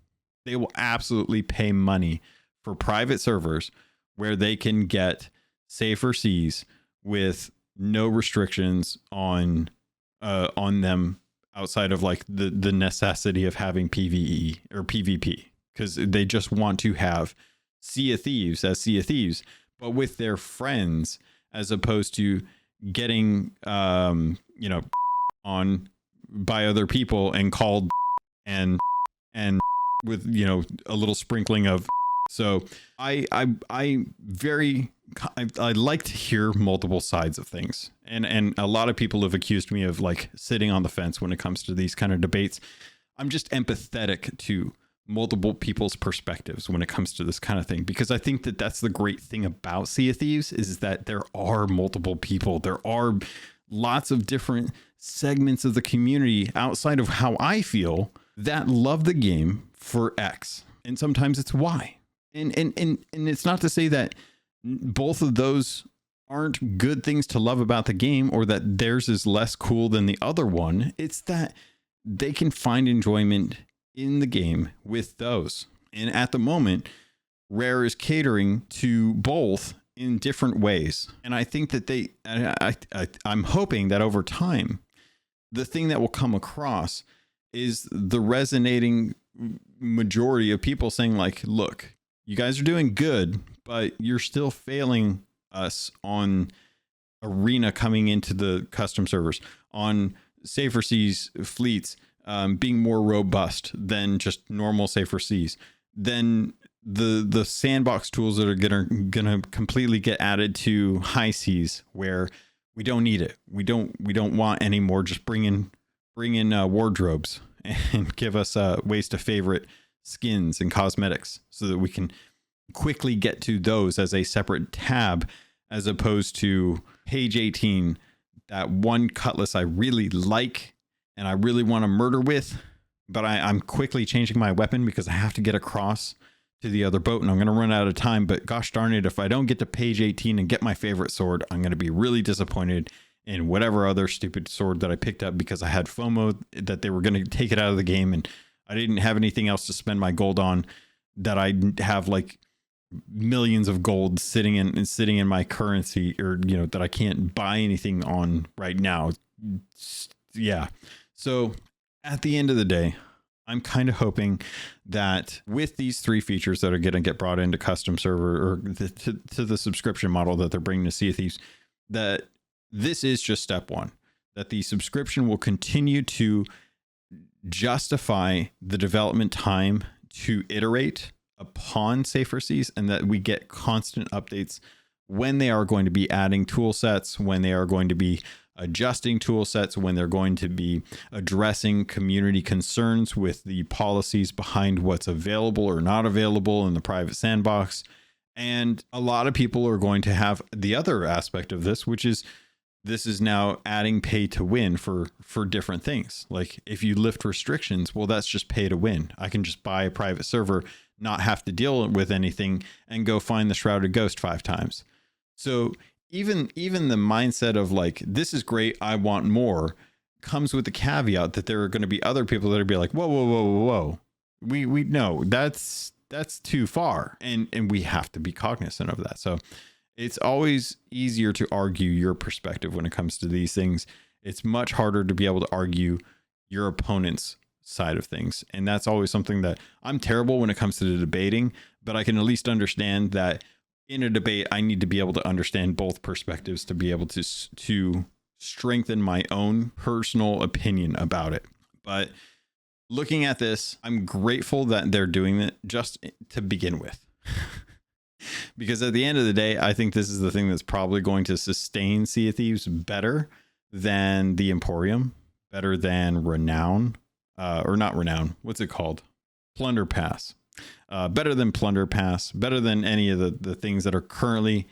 Speaker 1: They will absolutely pay money for private servers where they can get safer seas with no restrictions on them outside of like the necessity of having PvE or PvP, because they just want to have Sea of Thieves as Sea of Thieves, but with their friends, as opposed to getting on by other people and called and with a little sprinkling of. So I like to hear multiple sides of things, and a lot of people have accused me of like sitting on the fence when it comes to these kind of debates. I'm just empathetic to multiple people's perspectives when it comes to this kind of thing, because I think that that's the great thing about Sea of Thieves, is that there are multiple people. There are lots of different segments of the community outside of how I feel that love the game for X, and sometimes it's Y. And it's not to say that both of those aren't good things to love about the game, or that theirs is less cool than the other one. It's that they can find enjoyment in the game with those. And at the moment, Rare is catering to both in different ways. And I think that I'm hoping that over time, the thing that will come across is the resonating majority of people saying like, look, you guys are doing good, but you're still failing us on Arena coming into the custom servers, on safer seas fleets being more robust than just normal safer seas, then the sandbox tools that are gonna completely get added to high seas where we don't need it. We don't want any more. Just bring in wardrobes and give us ways to favorite skins and cosmetics so that we can quickly get to those as a separate tab, as opposed to page 18, that one cutlass I really like and I really want to murder with, but I'm quickly changing my weapon because I have to get across to the other boat and I'm going to run out of time. But gosh darn it, if I don't get to page 18 and get my favorite sword, I'm going to be really disappointed in whatever other stupid sword that I picked up, because I had FOMO that they were going to take it out of the game and I didn't have anything else to spend my gold on, that I have like millions of gold sitting in my currency, or that I can't buy anything on right now. Yeah. So at the end of the day, I'm kind of hoping that with these 3 features that are going to get brought into custom server, or to the subscription model that they're bringing to Sea of Thieves, that this is just step 1, that the subscription will continue to justify the development time to iterate upon safer seas, and that we get constant updates when they are going to be adding tool sets, when they are going to be adjusting tool sets, when they're going to be addressing community concerns with the policies behind what's available or not available in the private sandbox. And a lot of people are going to have the other aspect of this, which is this is now adding pay to win for different things. Like if you lift restrictions, well, that's just pay to win. I can just buy a private server, not have to deal with anything, and go find the Shrouded Ghost 5 times. So even the mindset of like, this is great, I want more, comes with the caveat that there are going to be other people that are be like, whoa, we know that's that's too far. And we have to be cognizant of that. So it's always easier to argue your perspective when it comes to these things. It's much harder to be able to argue your opponent's side of things. And that's always something that I'm terrible when it comes to the debating, but I can at least understand that in a debate, I need to be able to understand both perspectives to be able to strengthen my own personal opinion about it. But looking at this, I'm grateful that they're doing it just to begin with. Because at the end of the day, I think this is the thing that's probably going to sustain Sea of Thieves better than the Emporium, better than Renown, or not Renown. What's it called? Plunder Pass. Better than Plunder Pass, better than any of the things that are currently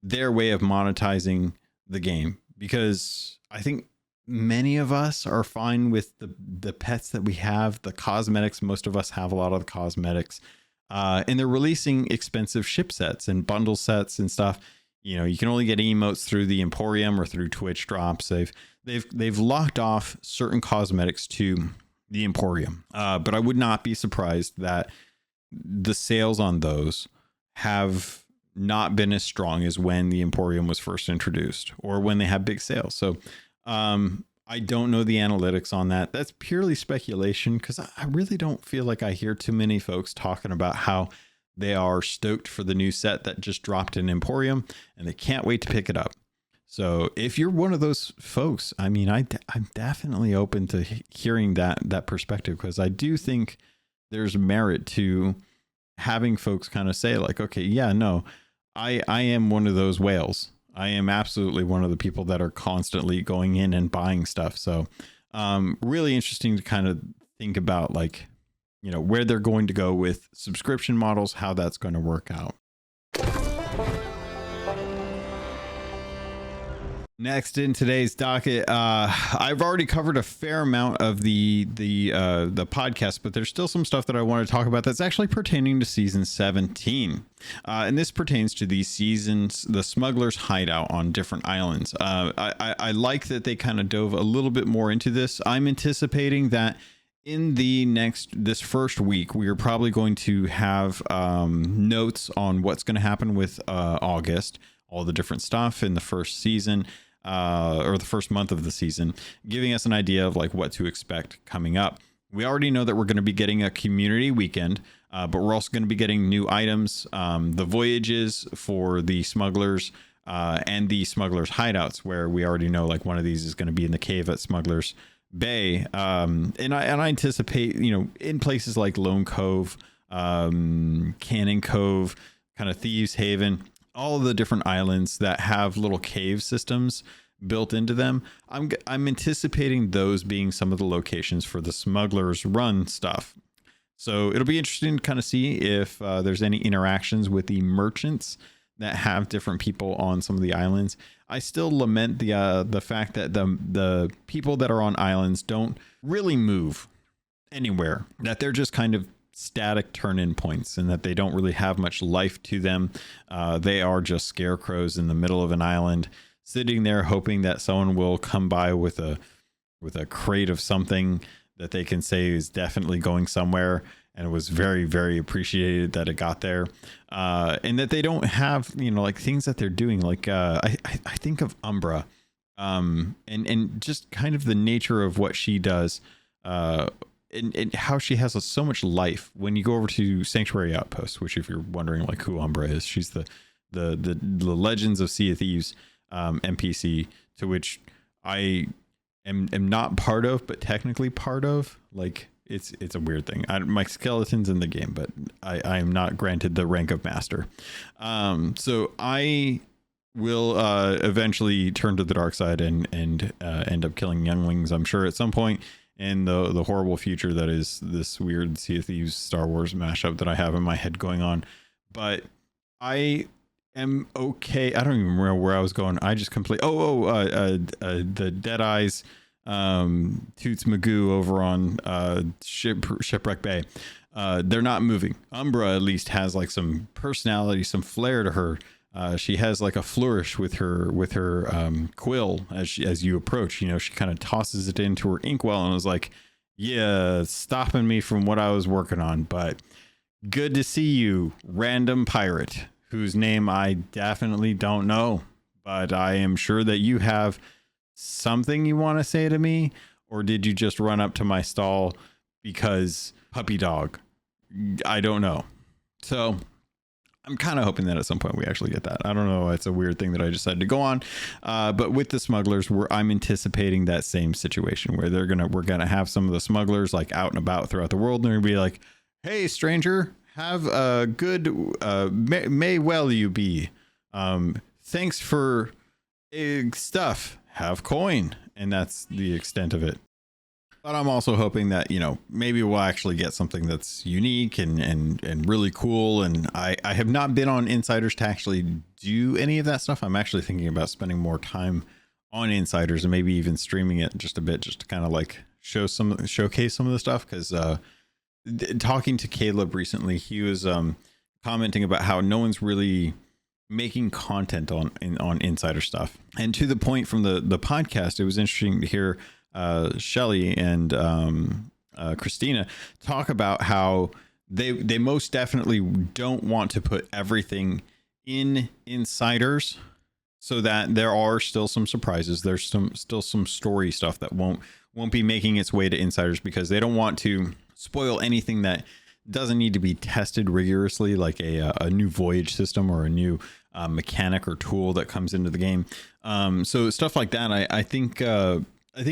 Speaker 1: their way of monetizing the game. Because I think many of us are fine with the pets that we have, the cosmetics. Most of us have a lot of the cosmetics. And they're releasing expensive ship sets and bundle sets and stuff. You know, you can only get emotes through the Emporium or through Twitch drops. They've locked off certain cosmetics to the Emporium. But I would not be surprised that the sales on those have not been as strong as when the Emporium was first introduced or when they had big sales. So I don't know the analytics on that. That's purely speculation because I really don't feel like I hear too many folks talking about how they are stoked for the new set that just dropped in Emporium and they can't wait to pick it up. So if you're one of those folks, I mean, I'm definitely open to hearing that perspective, because I do think there's merit to having folks kind of say like, okay, yeah, no, I am one of those whales. I am absolutely one of the people that are constantly going in and buying stuff. So really interesting to kind of think about, like, you know, where they're going to go with subscription models, how that's going to work out. Next in today's docket, I've already covered a fair amount of the podcast, but there's still some stuff that I want to talk about that's actually pertaining to season 17, and this pertains to the smugglers' hideout on different islands. I like that they kind of dove a little bit more into this. I'm anticipating that in this first week, we are probably going to have notes on what's going to happen with August, all the different stuff in the first season. Or the first month of the season, giving us an idea of like what to expect coming up. We already know that we're going to be getting a community weekend, but we're also going to be getting new items, the voyages for the smugglers, and the smugglers hideouts, where we already know like one of these is going to be in the cave at Smugglers Bay. And I anticipate, you know, in places like Lone Cove, Cannon Cove, kind of Thieves Haven, all of the different islands that have little cave systems built into them. I'm anticipating those being some of the locations for the smugglers run stuff. So it'll be interesting to kind of see if there's any interactions with the merchants that have different people on some of the islands. I still lament the fact that the people that are on islands don't really move anywhere, that they're just kind of static turn-in points, and that they don't really have much life to them. They are just scarecrows in the middle of an island, sitting there hoping that someone will come by with a crate of something that they can say is definitely going somewhere, and it was very, very appreciated that it got there. And that they don't have, you know, like things that they're doing, like I think of Umbra, and just kind of the nature of what she does, and how she has so much life. When you go over to Sanctuary Outpost, which, if you're wondering like who Umbra is, she's the Legends of Sea of Thieves NPC, to which I am not part of, but technically part of. Like it's a weird thing. My skeleton's in the game, but I am not granted the rank of master. So I will eventually turn to the dark side and end up killing younglings, I'm sure, at some point, in the horrible future that is this weird Sea of Thieves Star Wars mashup that I have in my head going on. But I am okay. I don't even remember where I was going. I just completely the Dead Eyes Toots Magoo over on Shipwreck Bay. They're not moving. Umbra at least has like some personality, some flair to her. She has like a flourish with her quill as you approach. You know, she kind of tosses it into her inkwell and was like, yeah, it's stopping me from what I was working on. But Good to see you, random pirate, whose name I definitely don't know, but I am sure that you have something you want to say to me, or did you just run up to my stall because puppy dog? I don't know. So I'm kind of hoping that at some point we actually get that. I don't know. It's a weird thing that I decided to go on. But with the smugglers, I'm anticipating that same situation where we're gonna have some of the smugglers like out and about throughout the world, and they're gonna be like, "Hey, stranger, have a good may well you be. Thanks for stuff. Have coin," and that's the extent of it. But I'm also hoping that, maybe we'll actually get something that's unique and really cool. And I have not been on Insiders to actually do any of that stuff. I'm actually thinking about spending more time on Insiders and maybe even streaming it just a bit, just to kind of like showcase some of the stuff. Because talking to Caleb recently, he was commenting about how no one's really making content on Insider stuff. And to the point from the podcast, it was interesting to hear Shelly and Christina talk about how they most definitely don't want to put everything in Insiders, so that there are still some surprises. There's still some story stuff that won't be making its way to Insiders, because they don't want to spoil anything that doesn't need to be tested rigorously, like a new voyage system or a new mechanic or tool that comes into the game. So stuff like that, I think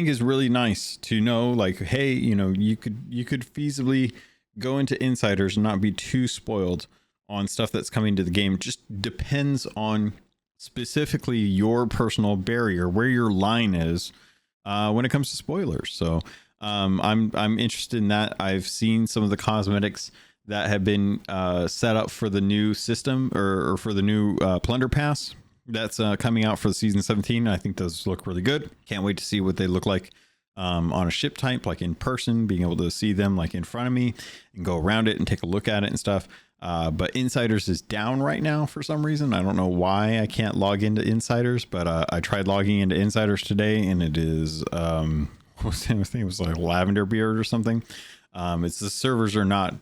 Speaker 1: is really nice to know. Like, hey, you could feasibly go into Insiders and not be too spoiled on stuff that's coming to the game. Just depends on specifically your personal barrier, where your line is when it comes to spoilers. So I'm interested in that. I've seen some of the cosmetics that have been set up for the new system, or for the new Plunder Pass that's coming out for the season 17. I think those look really good. Can't wait to see what they look like on a ship type, like in person, being able to see them like in front of me and go around it and take a look at it and stuff. But Insiders is down right now for some reason. I don't know why I can't log into Insiders, but I tried logging into Insiders today, and it is what was the thing? It was like Lavender Beard or something. It's the servers are not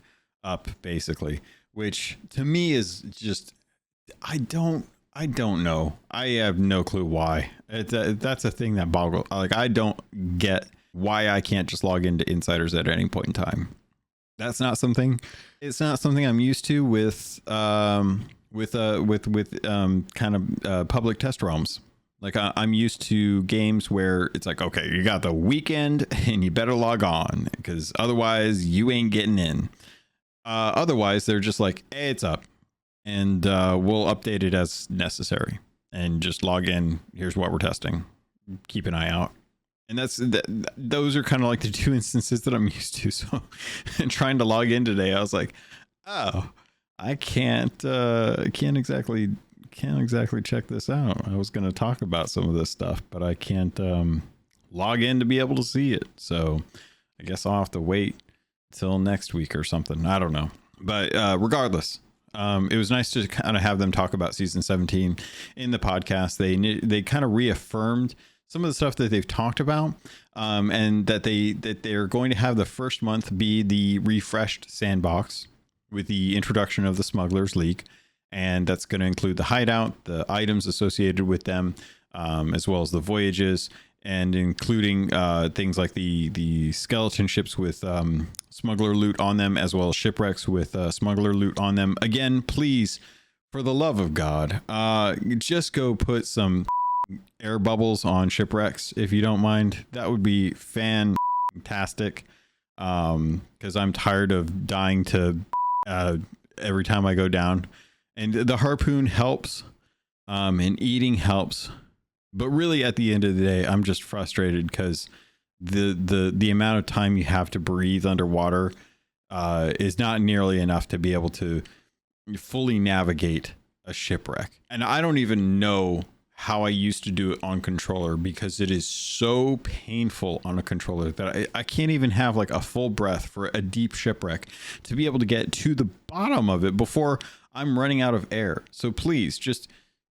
Speaker 1: up, basically, which to me is just, I don't know. I have no clue why. That's a thing that boggles. Like, I don't get why I can't just log into Insiders at any point in time. It's not something I'm used to with kind of public test realms. Like, I'm used to games where it's like, okay, you got the weekend and you better log on, because otherwise you ain't getting in. Otherwise they're just like, hey, it's up, and we'll update it as necessary, and just log in. Here's what we're testing. Keep an eye out. And those are kind of like the two instances that I'm used to. So trying to log in today, I was like, oh, I can't exactly check this out. I was going to talk about some of this stuff, but I can't log in to be able to see it. So I guess I'll have to wait till next week or something. I don't know. But regardless, it was nice to kind of have them talk about season 17 in the podcast. They kind of reaffirmed some of the stuff that they've talked about, and that they're going to have the first month be the refreshed sandbox with the introduction of the Smuggler's League. And that's going to include the hideout, the items associated with them, as well as the voyages, and including things like the skeleton ships with smuggler loot on them, as well as shipwrecks with smuggler loot on them. Again, please, for the love of God, just go put some air bubbles on shipwrecks if you don't mind. That would be fantastic, because I'm tired of dying to every time I go down. And the harpoon helps, and eating helps, but really at the end of the day, I'm just frustrated because the amount of time you have to breathe underwater is not nearly enough to be able to fully navigate a shipwreck. And I don't even know how I used to do it on controller, because it is so painful on a controller that I can't even have like a full breath for a deep shipwreck to be able to get to the bottom of it before I'm running out of air. So please, just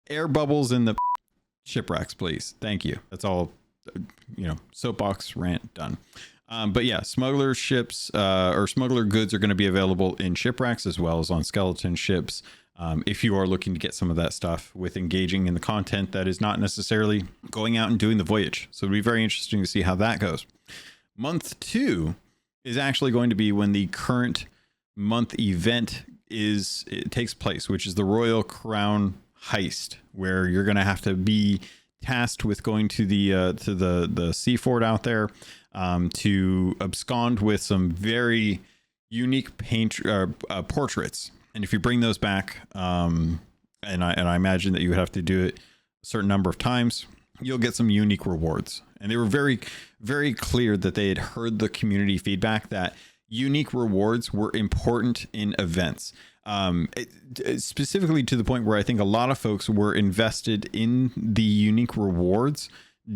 Speaker 1: air bubbles in the shipwrecks, please. Thank you. That's all. Soapbox rant done. But yeah, smuggler ships or smuggler goods are going to be available in shipwrecks as well as on skeleton ships. If you are looking to get some of that stuff with engaging in the content that is not necessarily going out and doing the voyage. So it'll be very interesting to see how that goes. Month 2 is actually going to be when the current month event it takes place, which is the Royal Crown heist, where you're going to have to be tasked with going to the sea fort out there to abscond with some very unique portraits. And if you bring those back, and I imagine that you would have to do it a certain number of times, you'll get some unique rewards. And they were very, very clear that they had heard the community feedback that unique rewards were important in events. Specifically to the point where I think a lot of folks were invested in the unique rewards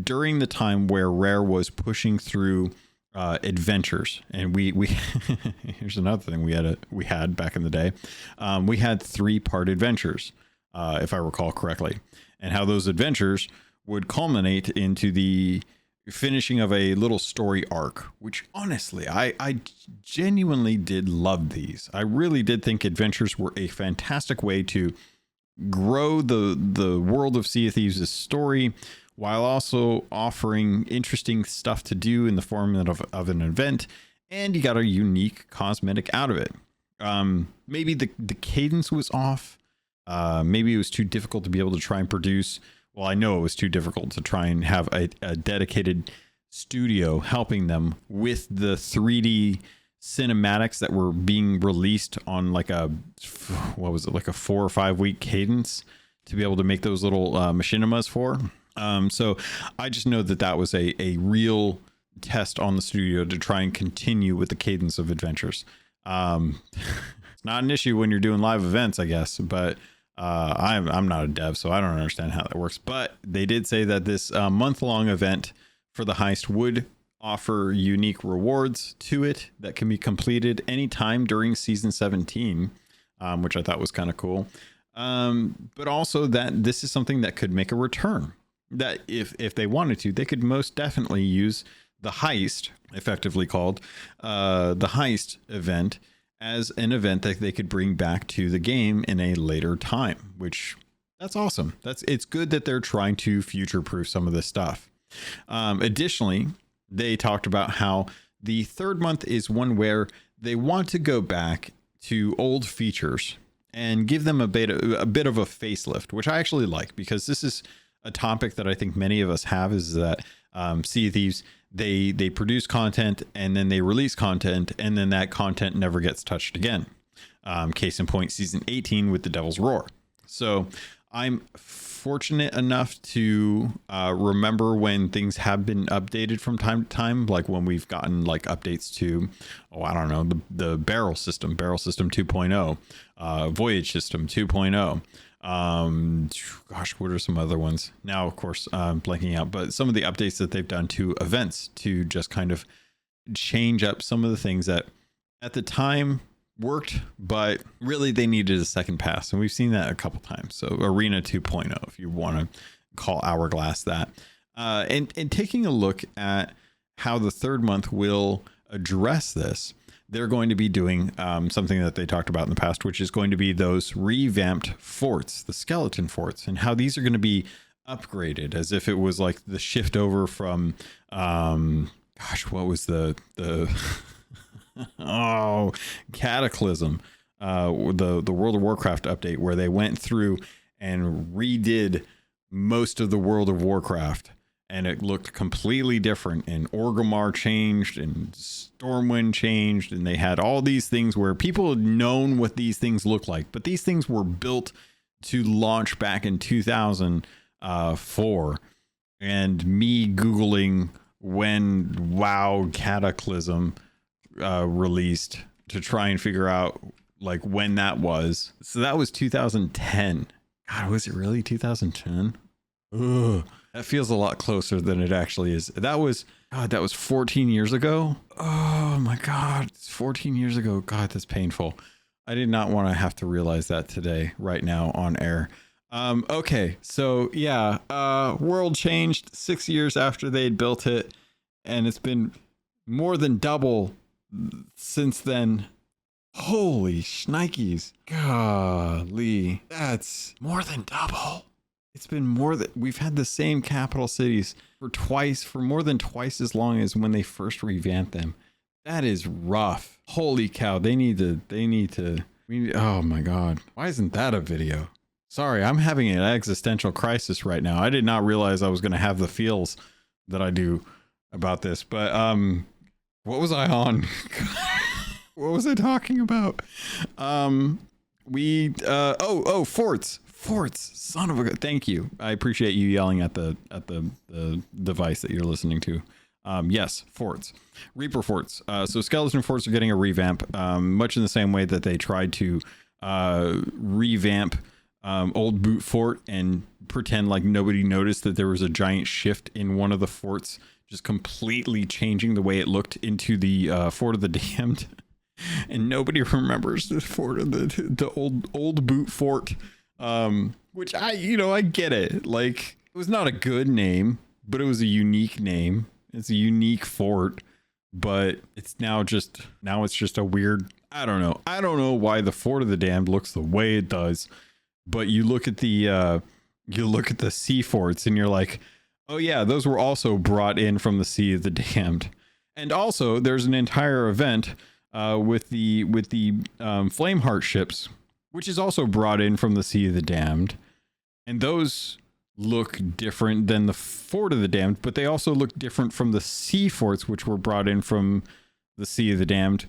Speaker 1: during the time where Rare was pushing through adventures. And we here's another thing we had back in the day. We had 3-part adventures, if I recall correctly, and how those adventures would culminate into the finishing of a little story arc, which honestly, I genuinely did love these. I really did think adventures were a fantastic way to grow the world of Sea of Thieves' story, while also offering interesting stuff to do in the format of an event, and you got a unique cosmetic out of it. Maybe the cadence was off. Maybe it was too difficult to be able to try and produce. Well, I know it was too difficult to try and have a dedicated studio helping them with the 3D cinematics that were being released on like a 4 or 5 week cadence to be able to make those little machinimas for. So I just know that was a real test on the studio to try and continue with the cadence of adventures. It's not an issue when you're doing live events, I guess, but I'm not a dev, so I don't understand how that works. But they did say that this month-long event for the heist would offer unique rewards to it that can be completed anytime during season 17, which I thought was kind of cool. But also that this is something that could make a return. That if they wanted to, they could most definitely use the heist, effectively called the heist event, as an event that they could bring back to the game in a later time, which that's awesome. It's good that they're trying to future-proof some of this stuff. Additionally, they talked about how the third month is one where they want to go back to old features and give them a bit of a facelift, which I actually like, because this is a topic that I think many of us have, is that Sea of Thieves, they produce content and then they release content and then that content never gets touched again. Case in point, season 18 with the Devil's Roar. So I'm fortunate enough to remember when things have been updated from time to time, like when we've gotten like updates to, I don't know, the barrel system 2.0, voyage system 2.0. Gosh, what are some other ones now? Of course, blanking out, but some of the updates that they've done to events to just kind of change up some of the things that at the time worked, but really they needed a second pass. And we've seen that a couple times. So Arena 2.0, if you want to call Hourglass that, and taking a look at how the third month will address this. They're going to be doing something that they talked about in the past, which is going to be those revamped forts, the skeleton forts, and how these are going to be upgraded as if it was like the shift over from, what was the Cataclysm, the World of Warcraft update, where they went through and redid most of the World of Warcraft. And it looked completely different, and Orgrimmar changed and Stormwind changed, and they had all these things where people had known what these things look like, but these things were built to launch back in 2004. And me Googling when WoW Cataclysm released to try and figure out like when that was. So that was 2010. God, was it really 2010? Ugh. That feels a lot closer than it actually is. That was 14 years ago. Oh my God. It's 14 years ago. God, that's painful. I did not want to have to realize that today, right now on air. Okay. So yeah, world changed 6 years after they had built it, and it's been more than double since then. Holy shnikes. Golly. That's more than double. It's been more than, we've had the same capital cities for more than twice as long as when they first revamped them. That is rough. Holy cow. Oh my God. Why isn't that a video? Sorry, I'm having an existential crisis right now. I did not realize I was going to have the feels that I do about this, but what was I on? What was I talking about? Forts, son of a, thank you. I appreciate you yelling at the device that you're listening to. Yes, forts, Reaper forts. So skeleton forts are getting a revamp, much in the same way that they tried to revamp old boot fort and pretend like nobody noticed that there was a giant shift in one of the forts, just completely changing the way it looked into the Fort of the Damned. And nobody remembers the fort of the old boot fort, which I get it. Like, it was not a good name, but it was a unique name. It's a unique fort, but it's just a weird, I don't know why the Fort of the Damned looks the way it does, but you look at the sea forts and you're like, oh yeah, those were also brought in from the Sea of the Damned. And also there's an entire event with the Flameheart ships, which is also brought in from the Sea of the Damned, and those look different than the Fort of the Damned, but they also look different from the sea forts, which were brought in from the Sea of the Damned,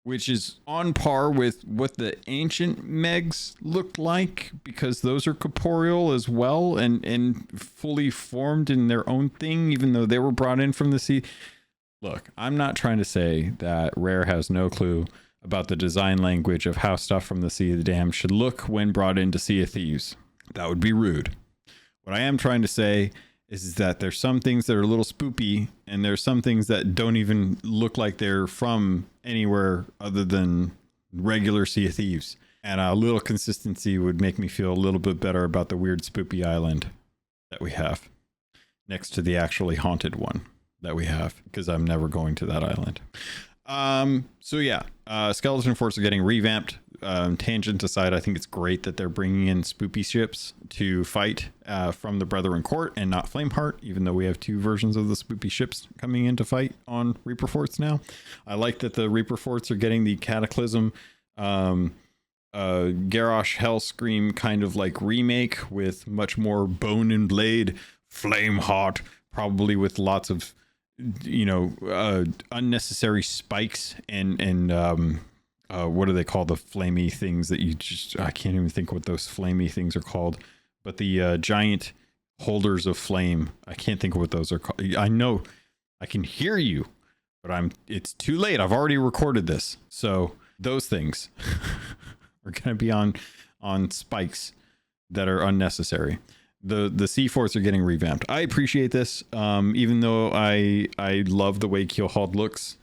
Speaker 1: which is on par with what the ancient Megs looked like, because those are corporeal as well and fully formed in their own thing, even though they were brought in from the sea. Look, I'm not trying to say that Rare has no clue about the design language of how stuff from the Sea of the Damned should look when brought into Sea of Thieves. That would be rude. What I am trying to say is that there's some things that are a little spoopy, and there's some things that don't even look like they're from anywhere other than regular Sea of Thieves. And a little consistency would make me feel a little bit better about the weird spoopy island that we have next to the actually haunted one that we have, because I'm never going to that island. So yeah, skeleton forts are getting revamped. Tangent aside, I think it's great that they're bringing in spoopy ships to fight from the Brethren Court and not Flameheart, even though we have two versions of the spoopy ships coming in to fight on Reaper forts now. I like that the Reaper forts are getting the Cataclysm Garrosh Hellscream kind of like remake with much more bone and blade, Flameheart, probably with lots of unnecessary spikes and what do they call the flamey things that I can't even think what those flamey things are called, but the giant holders of flame. I can't think of what those are called. I know I can hear you, but it's too late. I've already recorded this. So those things are going to be on spikes that are unnecessary. The sea forts are getting revamped. I appreciate this, even though I love the way Keelhauled looks,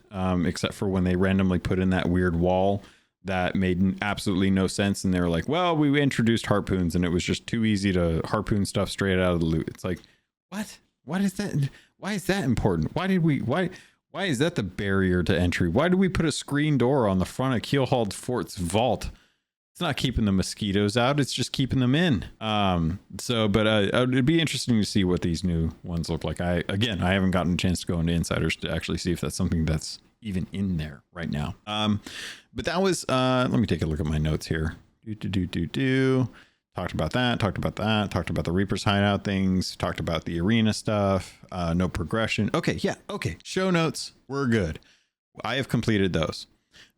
Speaker 1: except for when they randomly put in that weird wall that made absolutely no sense, and they were like, well, we introduced harpoons and it was just too easy to harpoon stuff straight out of the loot. It's like, what is that? Why is that important? Why is that the barrier to entry? Why did we put a screen door on the front of Keelhauled Fort's vault? It's not keeping the mosquitoes out, it's just keeping them in. It'd be interesting to see what these new ones look like. I haven't gotten a chance to go into Insiders to actually see if that's something that's even in there right now. But that was, let me take a look at my notes here. Talked about that, talked about the Reaper's hideout things, talked about the arena stuff, no progression. Okay, show notes, we're good. I have completed those.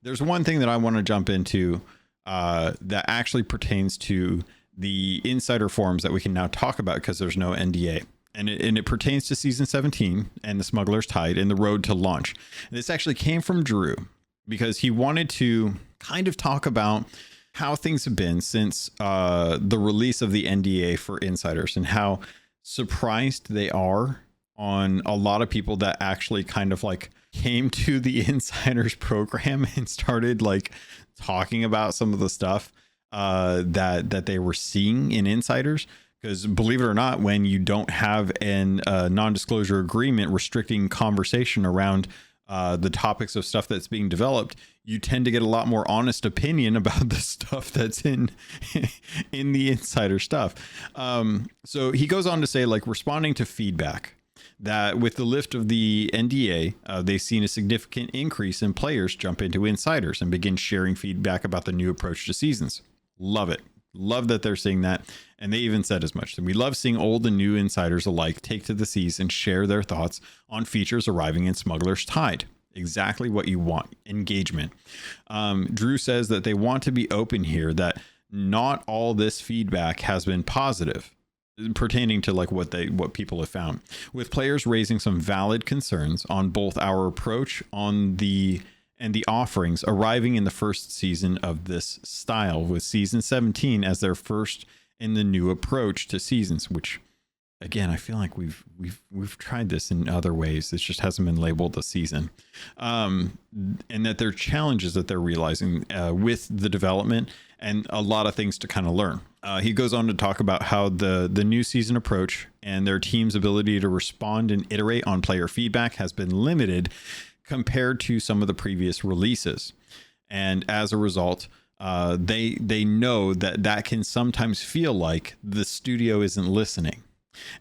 Speaker 1: There's one thing that I want to jump into that actually pertains to the insider forums that we can now talk about because there's no NDA, and it pertains to season 17 and the Smuggler's Tide and the road to launch. And this actually came from Drew because he wanted to kind of talk about how things have been since the release of the NDA for insiders and how surprised they are on a lot of people that actually kind of like came to the insiders program and started like talking about some of the stuff that they were seeing in insiders. Because believe it or not, when you don't have an non-disclosure agreement restricting conversation around the topics of stuff that's being developed, you tend to get a lot more honest opinion about the stuff that's in the insider stuff. So he goes on to say, like, responding to feedback, that with the lift of the NDA, they've seen a significant increase in players jump into insiders and begin sharing feedback about the new approach to seasons. Love it. Love that they're seeing that. And they even said as much. We love seeing old and new insiders alike take to the seas and share their thoughts on features arriving in Smuggler's Tide. Exactly what you want. Engagement. Drew says that they want to be open here, that not all this feedback has been positive, pertaining to like what people have found, with players raising some valid concerns on both our approach on the offerings arriving in the first season of this style, with season 17 as their first in the new approach to seasons, which again, I feel like we've tried this in other ways. It just hasn't been labeled a season. And that there are challenges that they're realizing with the development and a lot of things to kind of learn. He goes on to talk about how the new season approach and their team's ability to respond and iterate on player feedback has been limited compared to some of the previous releases. And as a result, they know that can sometimes feel like the studio isn't listening.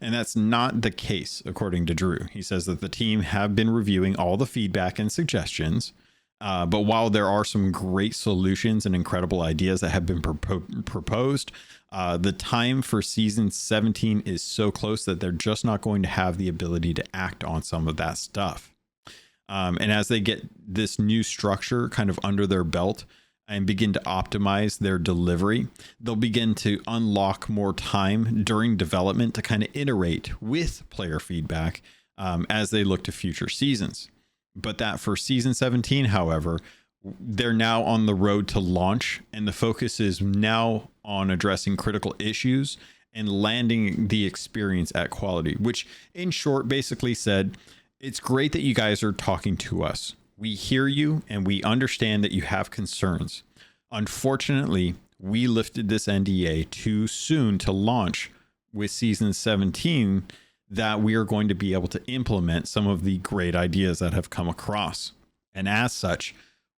Speaker 1: And that's not the case, according to Drew. He says that the team have been reviewing all the feedback and suggestions, but while there are some great solutions and incredible ideas that have been proposed, the time for season 17 is so close that they're just not going to have the ability to act on some of that stuff. And as they get this new structure kind of under their belt and begin to optimize their delivery, they'll begin to unlock more time during development to kind of iterate with player feedback as they look to future seasons. But that for season 17, however, they're now on the road to launch, and the focus is now on addressing critical issues and landing the experience at quality, which in short basically said, it's great that you guys are talking to us. We hear you and we understand that you have concerns. Unfortunately, we lifted this NDA too soon to launch with season 17 that we are going to be able to implement some of the great ideas that have come across. And as such,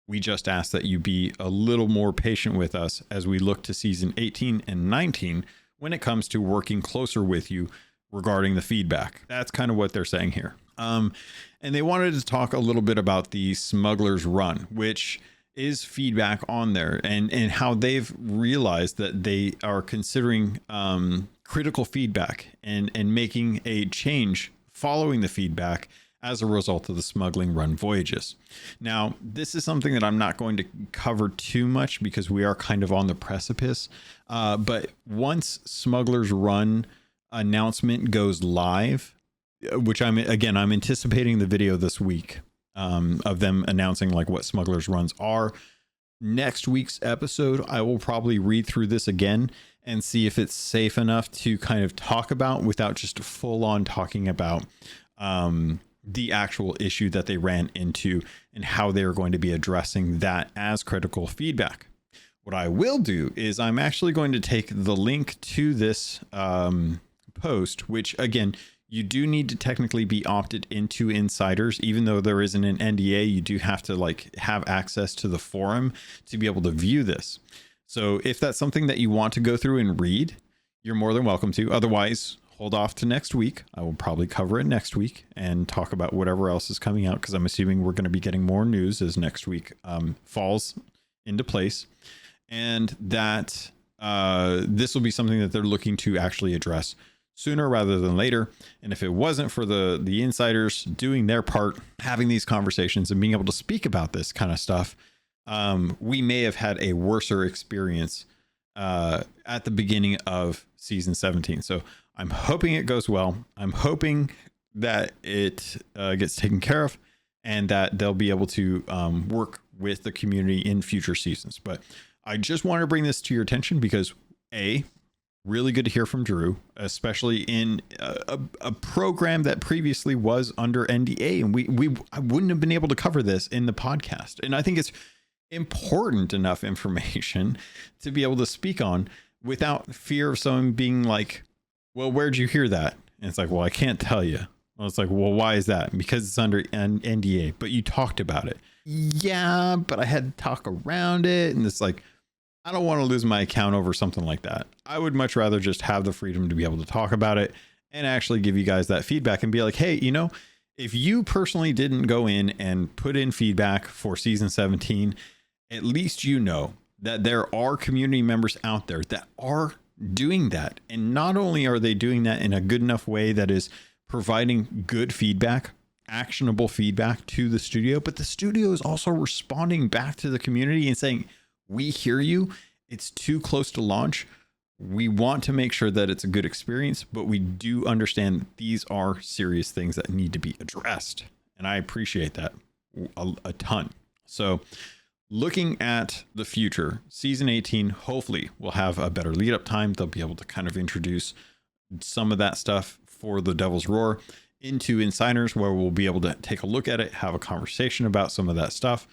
Speaker 1: we just ask that you be a little more patient with us as we look to season 18 and 19 when it comes to working closer with you regarding the feedback. That's kind of what they're saying here. And they wanted to talk a little bit about the Smuggler's Run, which is feedback on there, and how they've realized that they are considering critical feedback and making a change following the feedback as a result of the Smuggling Run voyages. Now, this is something that I'm not going to cover too much because we are kind of on the precipice. But once Smuggler's Run announcement goes live, which I'm anticipating the video this week of them announcing like what Smuggler's Runs are. Next week's episode, I will probably read through this again and see if it's safe enough to kind of talk about without just full on talking about the actual issue that they ran into and how they're going to be addressing that as critical feedback. What I will do is I'm actually going to take the link to this post, which again, you do need to technically be opted into insiders, even though there isn't an NDA. You do have to like have access to the forum to be able to view this. So if that's something that you want to go through and read, you're more than welcome to. Otherwise, hold off to next week. I will probably cover it next week and talk about whatever else is coming out, because I'm assuming we're going to be getting more news as next week falls into place, and that this will be something that they're looking to actually address sooner rather than later. And if it wasn't for the insiders doing their part, having these conversations and being able to speak about this kind of stuff, we may have had a worser experience at the beginning of season 17. So I'm hoping it goes well. I'm hoping that it gets taken care of and that they'll be able to work with the community in future seasons. But I just want to bring this to your attention because really good to hear from Drew, especially in a program that previously was under NDA, and I wouldn't have been able to cover this in the podcast. And I think it's important enough information to be able to speak on without fear of someone being like, well, where'd you hear that? And it's like, well, I can't tell you. Well, it's like, well, why is that? Because it's under an NDA, but you talked about it. Yeah, but I had to talk around it. And it's like, I don't want to lose my account over something like that. I would much rather just have the freedom to be able to talk about it and actually give you guys that feedback and be like, hey, if you personally didn't go in and put in feedback for season 17, at least you know that there are community members out there that are doing that. And not only are they doing that in a good enough way that is providing good feedback, actionable feedback to the studio, but the studio is also responding back to the community and saying, we hear you. It's too close to launch. We want to make sure that it's a good experience, but we do understand these are serious things that need to be addressed. And I appreciate that a ton. So looking at the future, season 18, hopefully we'll have a better lead up time. They'll be able to kind of introduce some of that stuff for the Devil's Roar into Insiders, where we'll be able to take a look at it, have a conversation about some of that stuff,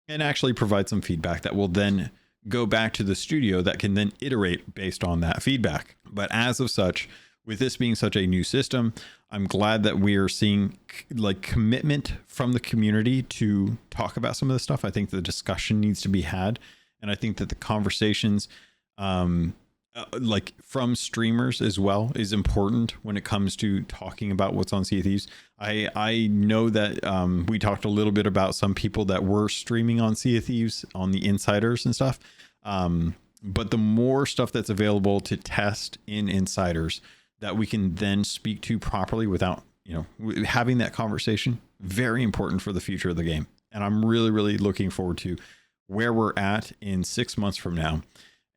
Speaker 1: and actually provide some feedback that will then go back to the studio that can then iterate based on that feedback. But as of such, with this being such a new system, I'm glad that we are seeing like commitment from the community to talk about some of this stuff. I think the discussion needs to be had. And I think that the conversations, like from streamers as well, is important when it comes to talking about what's on Sea of Thieves. I know that we talked a little bit about some people that were streaming on Sea of Thieves on the Insiders and stuff. But the more stuff that's available to test in Insiders that we can then speak to properly without, having that conversation, very important for the future of the game. And I'm really, really looking forward to where we're at in 6 months from now,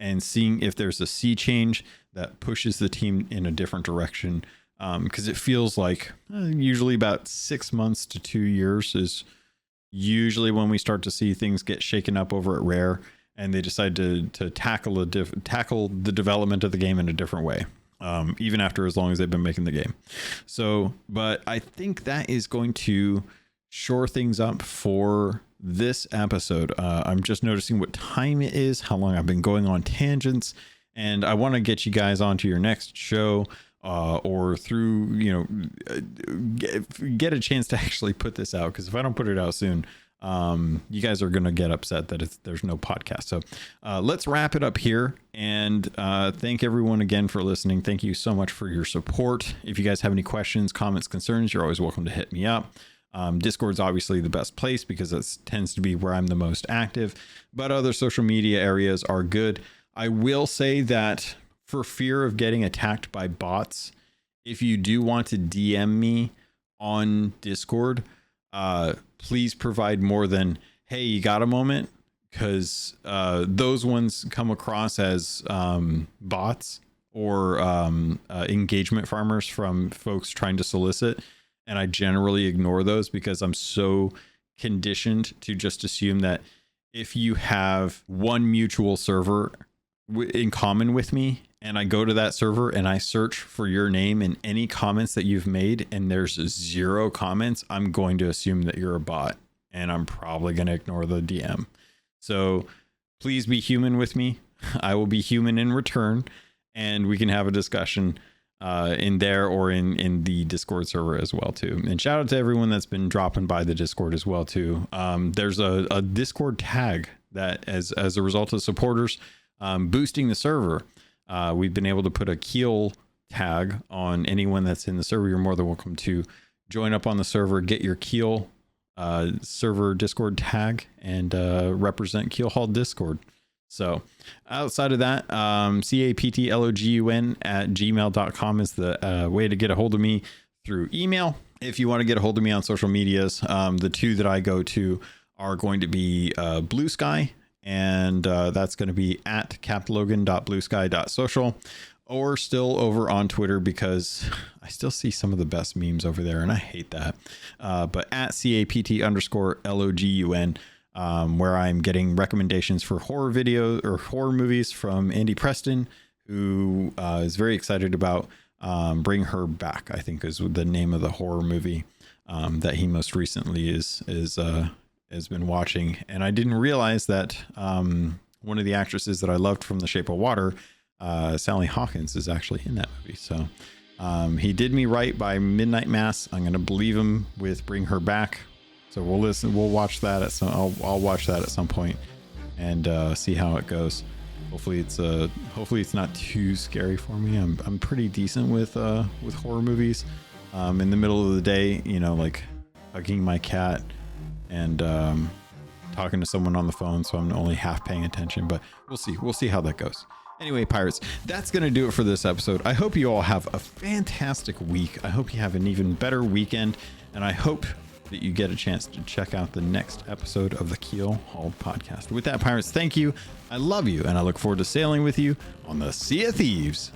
Speaker 1: and seeing if there's a sea change that pushes the team in a different direction. Because it feels like usually about 6 months to 2 years is usually when we start to see things get shaken up over at Rare, and they decide to tackle the development of the game in a different way, even after as long as they've been making the game. So, but I think that is going to shore things up for this episode. I'm just noticing what time it is, how long I've been going on tangents, and I want to get you guys onto your next show, or through, get a chance to actually put this out. Because if I don't put it out soon, you guys are going to get upset that there's no podcast. So let's wrap it up here, and thank everyone again for listening. Thank you so much for your support. If you guys have any questions, comments, concerns, you're always welcome to hit me up. Discord's obviously the best place because it tends to be where I'm the most active, but other social media areas are good. I will say that for fear of getting attacked by bots, if you do want to DM me on Discord, please provide more than, hey, you got a moment? Because those ones come across as bots or engagement farmers from folks trying to solicit. And I generally ignore those because I'm so conditioned to just assume that if you have one mutual server in common with me, and I go to that server and I search for your name and any comments that you've made, and there's 0 comments, I'm going to assume that you're a bot, and I'm probably going to ignore the DM. So please be human with me. I will be human in return, and we can have a discussion in there or in the Discord server as well too. And shout out to everyone that's been dropping by the Discord as well too. There's a Discord tag that as a result of supporters boosting the server, we've been able to put a keel tag on anyone that's in the server. You're more than welcome to join up on the server, get your keel server Discord tag, and represent Keelhauled Discord. So outside of that, CaptainLogun@gmail.com is the way to get a hold of me through email. If you want to get a hold of me on social medias, the two that I go to are going to be Blue Sky, and that's going to be at CaptainLogun.bluesky.social, or still over on Twitter, because I still see some of the best memes over there, and I hate that. But at CaptainLogun, where I'm getting recommendations for horror videos or horror movies from Andy Preston, who is very excited about Bring Her Back, I think is the name of the horror movie that he most recently has been watching. And I didn't realize that one of the actresses that I loved from The Shape of Water, Sally Hawkins, is actually in that movie. So He did me right by midnight mass. I'm gonna believe him with bring her back. So we'll watch that at some. I'll watch that at some point and see how it goes. Hopefully it's not too scary for me. I'm pretty decent with horror movies. In the middle of the day, you know, like hugging my cat and talking to someone on the phone, so I'm only half paying attention, but we'll see how that goes. Anyway, pirates, that's going to do it for this episode. I hope you all have a fantastic week. I hope you have an even better weekend, and I hope that you get a chance to check out the next episode of the Keelhauled podcast. With that, pirates, thank you. I love you, and I look forward to sailing with you on the Sea of Thieves.